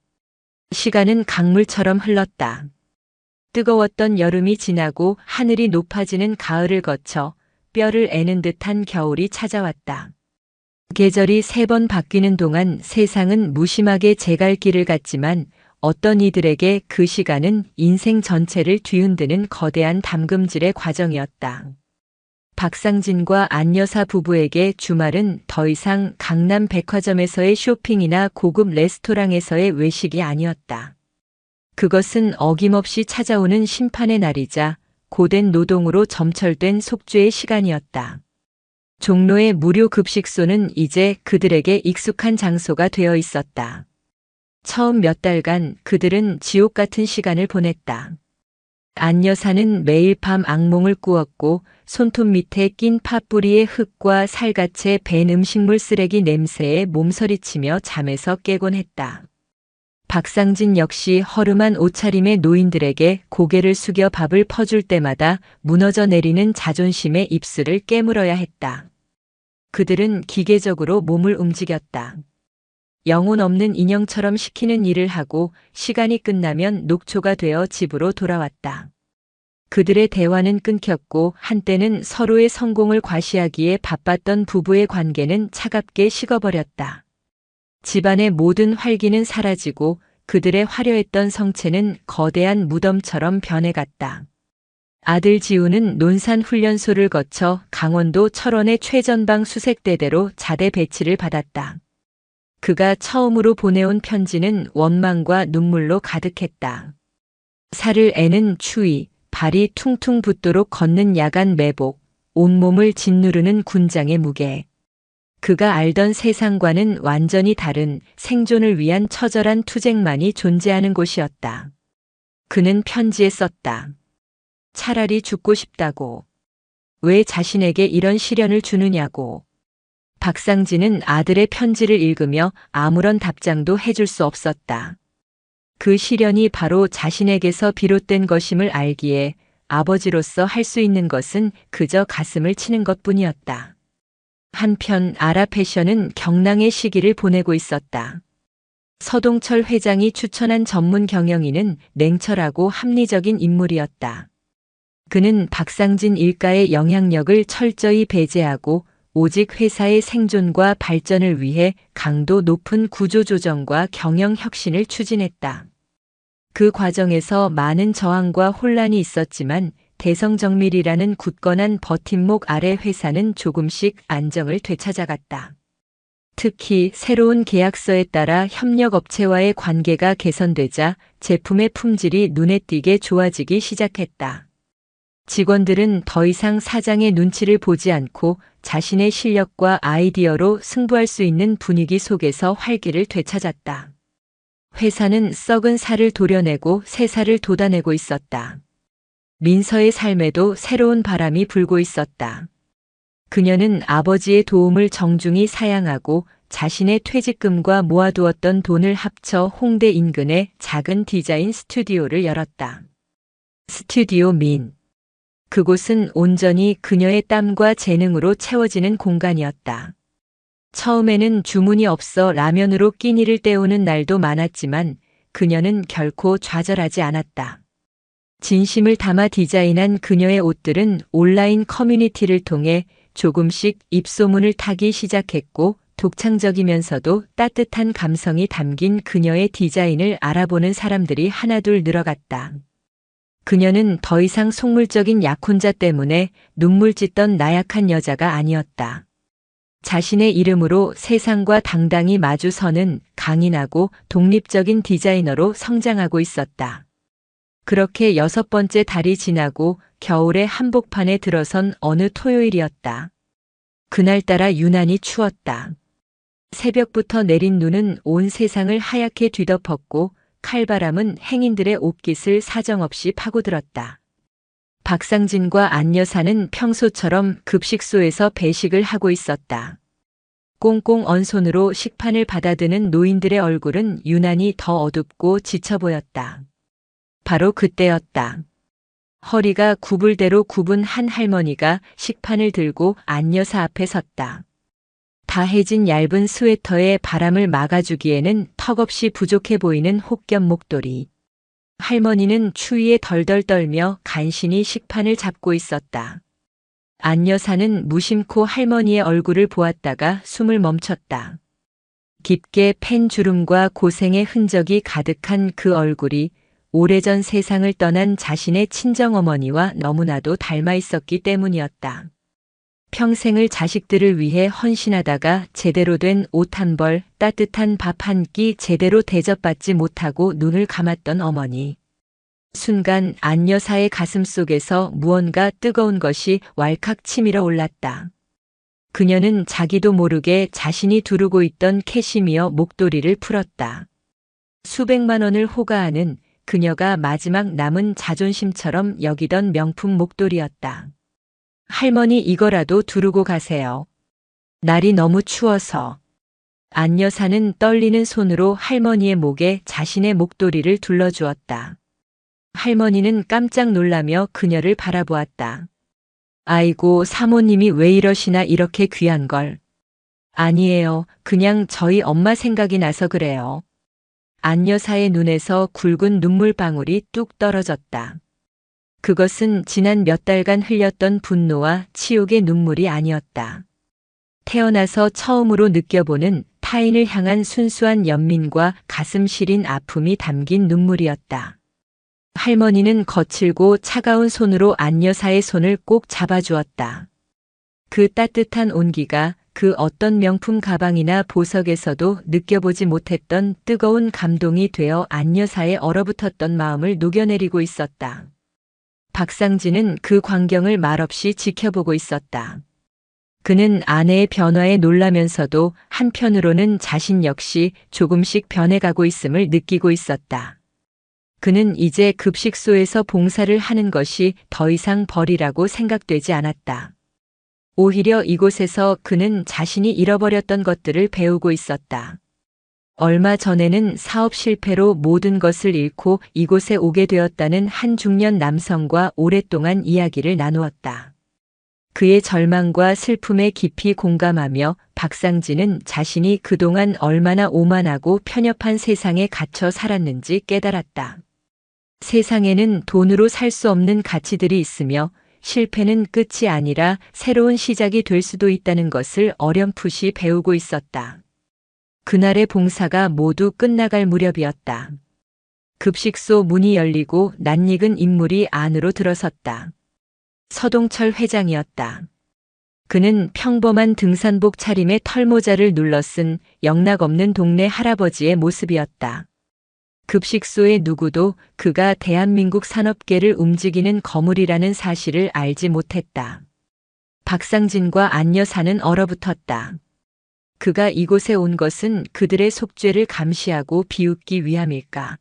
시간은 강물처럼 흘렀다. 뜨거웠던 여름이 지나고 하늘이 높아지는 가을을 거쳐 뼈를 애는 듯한 겨울이 찾아왔다. 계절이 3번 바뀌는 동안 세상은 무심하게 제갈 길을 갔지만 어떤 이들에게 그 시간은 인생 전체를 뒤흔드는 거대한 담금질의 과정이었다. 박상진과 안여사 부부에게 주말은 더 이상 강남 백화점에서의 쇼핑이나 고급 레스토랑에서의 외식이 아니었다. 그것은 어김없이 찾아오는 심판의 날이자 고된 노동으로 점철된 속죄의 시간이었다. 종로의 무료 급식소는 이제 그들에게 익숙한 장소가 되어 있었다. 처음 몇 달간 그들은 지옥 같은 시간을 보냈다. 안 여사는 매일 밤 악몽을 꾸었고 손톱 밑에 낀 팥뿌리의 흙과 살갗에 밴 음식물 쓰레기 냄새에 몸서리치며 잠에서 깨곤 했다. 박상진 역시 허름한 옷차림의 노인들에게 고개를 숙여 밥을 퍼줄 때마다 무너져 내리는 자존심의 입술을 깨물어야 했다. 그들은 기계적으로 몸을 움직였다. 영혼 없는 인형처럼 시키는 일을 하고 시간이 끝나면 녹초가 되어 집으로 돌아왔다. 그들의 대화는 끊겼고 한때는 서로의 성공을 과시하기에 바빴던 부부의 관계는 차갑게 식어버렸다. 집안의 모든 활기는 사라지고 그들의 화려했던 성체는 거대한 무덤처럼 변해갔다. 아들 지우는 논산훈련소를 거쳐 강원도 철원의 최전방 수색대대로 자대 배치를 받았다. 그가 처음으로 보내온 편지는 원망과 눈물로 가득했다. 살을 애는 추위, 발이 퉁퉁 붓도록 걷는 야간 매복, 온몸을 짓누르는 군장의 무게. 그가 알던 세상과는 완전히 다른 생존을 위한 처절한 투쟁만이 존재하는 곳이었다. 그는 편지에 썼다. 차라리 죽고 싶다고. 왜 자신에게 이런 시련을 주느냐고. 박상진은 아들의 편지를 읽으며 아무런 답장도 해줄 수 없었다. 그 시련이 바로 자신에게서 비롯된 것임을 알기에 아버지로서 할 수 있는 것은 그저 가슴을 치는 것뿐이었다. 한편 아라패션은 경랑의 시기를 보내고 있었다. 서동철 회장이 추천한 전문 경영인은 냉철하고 합리적인 인물이었다. 그는 박상진 일가의 영향력을 철저히 배제하고 오직 회사의 생존과 발전을 위해 강도 높은 구조조정과 경영 혁신을 추진했다. 그 과정에서 많은 저항과 혼란이 있었지만 대성정밀이라는 굳건한 버팀목 아래 회사는 조금씩 안정을 되찾아갔다. 특히 새로운 계약서에 따라 협력업체와의 관계가 개선되자 제품의 품질이 눈에 띄게 좋아지기 시작했다. 직원들은 더 이상 사장의 눈치를 보지 않고 자신의 실력과 아이디어로 승부할 수 있는 분위기 속에서 활기를 되찾았다. 회사는 썩은 살을 도려내고 새 살을 돋아내고 있었다. 민서의 삶에도 새로운 바람이 불고 있었다. 그녀는 아버지의 도움을 정중히 사양하고 자신의 퇴직금과 모아두었던 돈을 합쳐 홍대 인근에 작은 디자인 스튜디오를 열었다. 스튜디오 민. 그곳은 온전히 그녀의 땀과 재능으로 채워지는 공간이었다. 처음에는 주문이 없어 라면으로 끼니를 때우는 날도 많았지만 그녀는 결코 좌절하지 않았다. 진심을 담아 디자인한 그녀의 옷들은 온라인 커뮤니티를 통해 조금씩 입소문을 타기 시작했고 독창적이면서도 따뜻한 감성이 담긴 그녀의 디자인을 알아보는 사람들이 하나둘 늘어갔다. 그녀는 더 이상 속물적인 약혼자 때문에 눈물 짓던 나약한 여자가 아니었다. 자신의 이름으로 세상과 당당히 마주서는 강인하고 독립적인 디자이너로 성장하고 있었다. 그렇게 6번째 달이 지나고 겨울의 한복판에 들어선 어느 토요일이었다. 그날따라 유난히 추웠다. 새벽부터 내린 눈은 온 세상을 하얗게 뒤덮었고 칼바람은 행인들의 옷깃을 사정없이 파고들었다. 박상진과 안 여사는 평소처럼 급식소에서 배식을 하고 있었다. 꽁꽁 언 손으로 식판을 받아드는 노인들의 얼굴은 유난히 더 어둡고 지쳐 보였다. 바로 그때였다. 허리가 구불대로 굽은 한 할머니가 식판을 들고 안 여사 앞에 섰다. 다해진 얇은 스웨터에 바람을 막아주기에는 턱없이 부족해 보이는 혹겹 목도리. 할머니는 추위에 덜덜 떨며 간신히 식판을 잡고 있었다. 안 여사는 무심코 할머니의 얼굴을 보았다가 숨을 멈췄다. 깊게 팬 주름과 고생의 흔적이 가득한 그 얼굴이 오래전 세상을 떠난 자신의 친정어머니와 너무나도 닮아 있었기 때문이었다. 평생을 자식들을 위해 헌신하다가 제대로 된 옷 한 벌, 따뜻한 밥 한 끼 제대로 대접받지 못하고 눈을 감았던 어머니. 순간 안 여사의 가슴 속에서 무언가 뜨거운 것이 왈칵 치밀어 올랐다. 그녀는 자기도 모르게 자신이 두르고 있던 캐시미어 목도리를 풀었다. 수백만 원을 호가하는 그녀가 마지막 남은 자존심처럼 여기던 명품 목도리였다. 할머니 이거라도 두르고 가세요. 날이 너무 추워서. 안 여사는 떨리는 손으로 할머니의 목에 자신의 목도리를 둘러주었다. 할머니는 깜짝 놀라며 그녀를 바라보았다. 아이고 사모님이 왜 이러시나 이렇게 귀한 걸. 아니에요. 그냥 저희 엄마 생각이 나서 그래요. 안 여사의 눈에서 굵은 눈물방울이 뚝 떨어졌다. 그것은 지난 몇 달간 흘렸던 분노와 치욕의 눈물이 아니었다. 태어나서 처음으로 느껴보는 타인을 향한 순수한 연민과 가슴 시린 아픔이 담긴 눈물이었다. 할머니는 거칠고 차가운 손으로 안 여사의 손을 꼭 잡아주었다. 그 따뜻한 온기가 그 어떤 명품 가방이나 보석에서도 느껴보지 못했던 뜨거운 감동이 되어 안 여사의 얼어붙었던 마음을 녹여내리고 있었다. 박상진은 그 광경을 말없이 지켜보고 있었다. 그는 아내의 변화에 놀라면서도 한편으로는 자신 역시 조금씩 변해가고 있음을 느끼고 있었다. 그는 이제 급식소에서 봉사를 하는 것이 더 이상 벌이라고 생각되지 않았다. 오히려 이곳에서 그는 자신이 잃어버렸던 것들을 배우고 있었다. 얼마 전에는 사업 실패로 모든 것을 잃고 이곳에 오게 되었다는 한 중년 남성과 오랫동안 이야기를 나누었다. 그의 절망과 슬픔에 깊이 공감하며 박상진은 자신이 그동안 얼마나 오만하고 편협한 세상에 갇혀 살았는지 깨달았다. 세상에는 돈으로 살 수 없는 가치들이 있으며 실패는 끝이 아니라 새로운 시작이 될 수도 있다는 것을 어렴풋이 배우고 있었다. 그날의 봉사가 모두 끝나갈 무렵이었다. 급식소 문이 열리고 낯익은 인물이 안으로 들어섰다. 서동철 회장이었다. 그는 평범한 등산복 차림에 털모자를 눌러쓴 영락없는 동네 할아버지의 모습이었다. 급식소의 누구도 그가 대한민국 산업계를 움직이는 거물이라는 사실을 알지 못했다. 박상진과 안 여사는 얼어붙었다. 그가 이곳에 온 것은 그들의 속죄를 감시하고 비웃기 위함일까?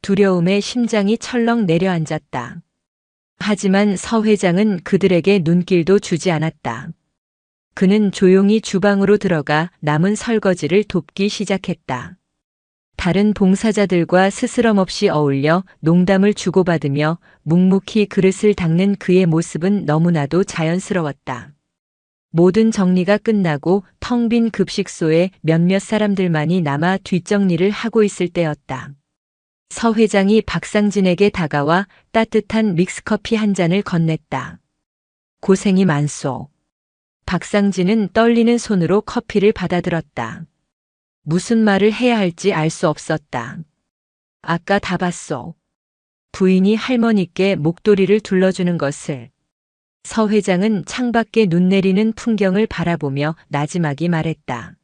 두려움에 심장이 철렁 내려앉았다. 하지만 서 회장은 그들에게 눈길도 주지 않았다. 그는 조용히 주방으로 들어가 남은 설거지를 돕기 시작했다. 다른 봉사자들과 스스럼 없이 어울려 농담을 주고받으며 묵묵히 그릇을 닦는 그의 모습은 너무나도 자연스러웠다. 모든 정리가 끝나고 텅 빈 급식소에 몇몇 사람들만이 남아 뒷정리를 하고 있을 때였다. 서 회장이 박상진에게 다가와 따뜻한 믹스커피 한 잔을 건넸다. 고생이 많소. 박상진은 떨리는 손으로 커피를 받아들었다. 무슨 말을 해야 할지 알 수 없었다. 아까 다 봤소. 부인이 할머니께 목도리를 둘러주는 것을. 서 회장은 창밖에 눈 내리는 풍경을 바라보며 나지막이 말했다.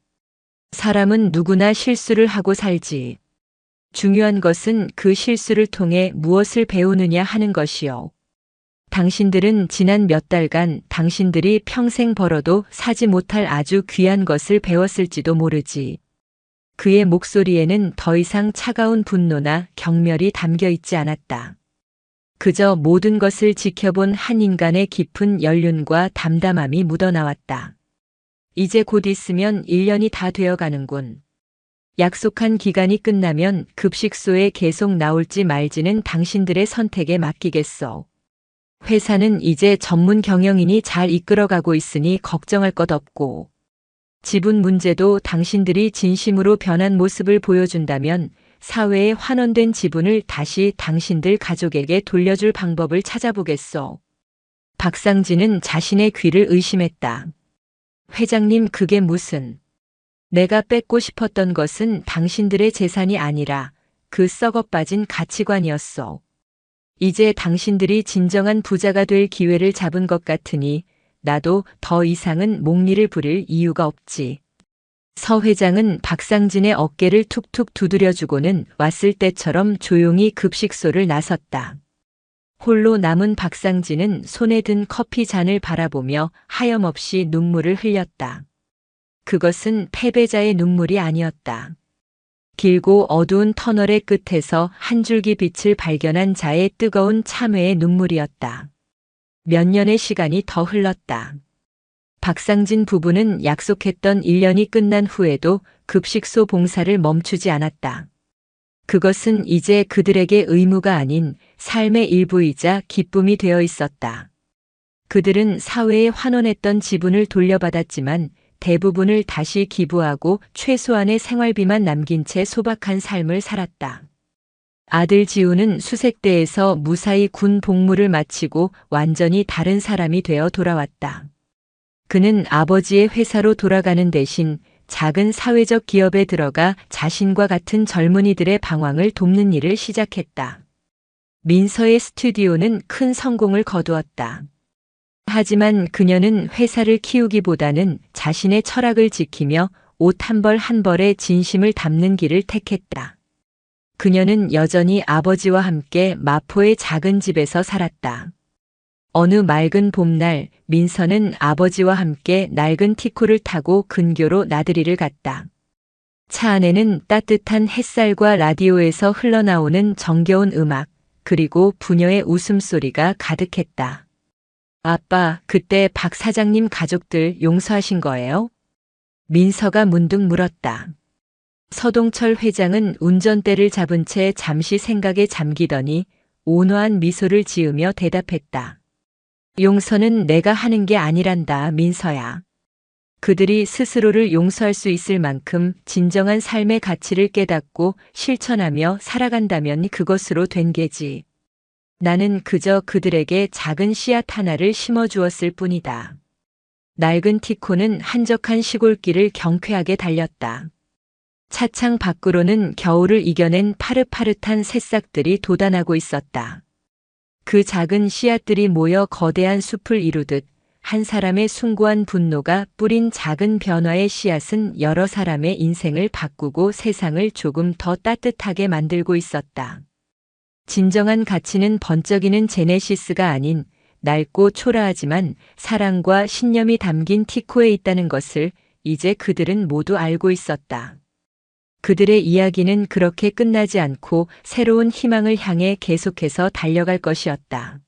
사람은 누구나 실수를 하고 살지. 중요한 것은 그 실수를 통해 무엇을 배우느냐 하는 것이요. 당신들은 지난 몇 달간 당신들이 평생 벌어도 사지 못할 아주 귀한 것을 배웠을지도 모르지. 그의 목소리에는 더 이상 차가운 분노나 경멸이 담겨 있지 않았다. 그저 모든 것을 지켜본 한 인간의 깊은 연륜과 담담함이 묻어나왔다. 이제 곧 있으면 1년이 다 되어가는군. 약속한 기간이 끝나면 급식소에 계속 나올지 말지는 당신들의 선택에 맡기겠소. 회사는 이제 전문 경영인이 잘 이끌어가고 있으니 걱정할 것 없고, 지분 문제도 당신들이 진심으로 변한 모습을 보여준다면 사회에 환원된 지분을 다시 당신들 가족에게 돌려줄 방법을 찾아보겠소. 박상진은 자신의 귀를 의심했다. 회장님, 그게 무슨... 내가 뺏고 싶었던 것은 당신들의 재산이 아니라 그 썩어빠진 가치관이었소. 이제 당신들이 진정한 부자가 될 기회를 잡은 것 같으니 나도 더 이상은 목리를 부릴 이유가 없지. 서 회장은 박상진의 어깨를 툭툭 두드려주고는 왔을 때처럼 조용히 급식소를 나섰다. 홀로 남은 박상진은 손에 든 커피 잔을 바라보며 하염없이 눈물을 흘렸다. 그것은 패배자의 눈물이 아니었다. 길고 어두운 터널의 끝에서 한 줄기 빛을 발견한 자의 뜨거운 참회의 눈물이었다. 몇 년의 시간이 더 흘렀다. 박상진 부부는 약속했던 1년이 끝난 후에도 급식소 봉사를 멈추지 않았다. 그것은 이제 그들에게 의무가 아닌 삶의 일부이자 기쁨이 되어 있었다. 그들은 사회에 환원했던 지분을 돌려받았지만 대부분을 다시 기부하고 최소한의 생활비만 남긴 채 소박한 삶을 살았다. 아들 지우는 수색대에서 무사히 군 복무를 마치고 완전히 다른 사람이 되어 돌아왔다. 그는 아버지의 회사로 돌아가는 대신 작은 사회적 기업에 들어가 자신과 같은 젊은이들의 방황을 돕는 일을 시작했다. 민서의 스튜디오는 큰 성공을 거두었다. 하지만 그녀는 회사를 키우기보다는 자신의 철학을 지키며 옷 한 벌 한 벌에 진심을 담는 길을 택했다. 그녀는 여전히 아버지와 함께 마포의 작은 집에서 살았다. 어느 맑은 봄날 민서는 아버지와 함께 낡은 티코를 타고 근교로 나들이를 갔다. 차 안에는 따뜻한 햇살과 라디오에서 흘러나오는 정겨운 음악, 그리고 부녀의 웃음소리가 가득했다. 아빠, 그때 박 사장님 가족들 용서하신 거예요? 민서가 문득 물었다. 서동철 회장은 운전대를 잡은 채 잠시 생각에 잠기더니 온화한 미소를 지으며 대답했다. 용서는 내가 하는 게 아니란다, 민서야. 그들이 스스로를 용서할 수 있을 만큼 진정한 삶의 가치를 깨닫고 실천하며 살아간다면 그것으로 된 게지. 나는 그저 그들에게 작은 씨앗 하나를 심어주었을 뿐이다. 낡은 티코는 한적한 시골길을 경쾌하게 달렸다. 차창 밖으로는 겨울을 이겨낸 파릇파릇한 새싹들이 돋아나고 있었다. 그 작은 씨앗들이 모여 거대한 숲을 이루듯 한 사람의 숭고한 분노가 뿌린 작은 변화의 씨앗은 여러 사람의 인생을 바꾸고 세상을 조금 더 따뜻하게 만들고 있었다. 진정한 가치는 번쩍이는 제네시스가 아닌 낡고 초라하지만 사랑과 신념이 담긴 티코에 있다는 것을 이제 그들은 모두 알고 있었다. 그들의 이야기는 그렇게 끝나지 않고 새로운 희망을 향해 계속해서 달려갈 것이었다.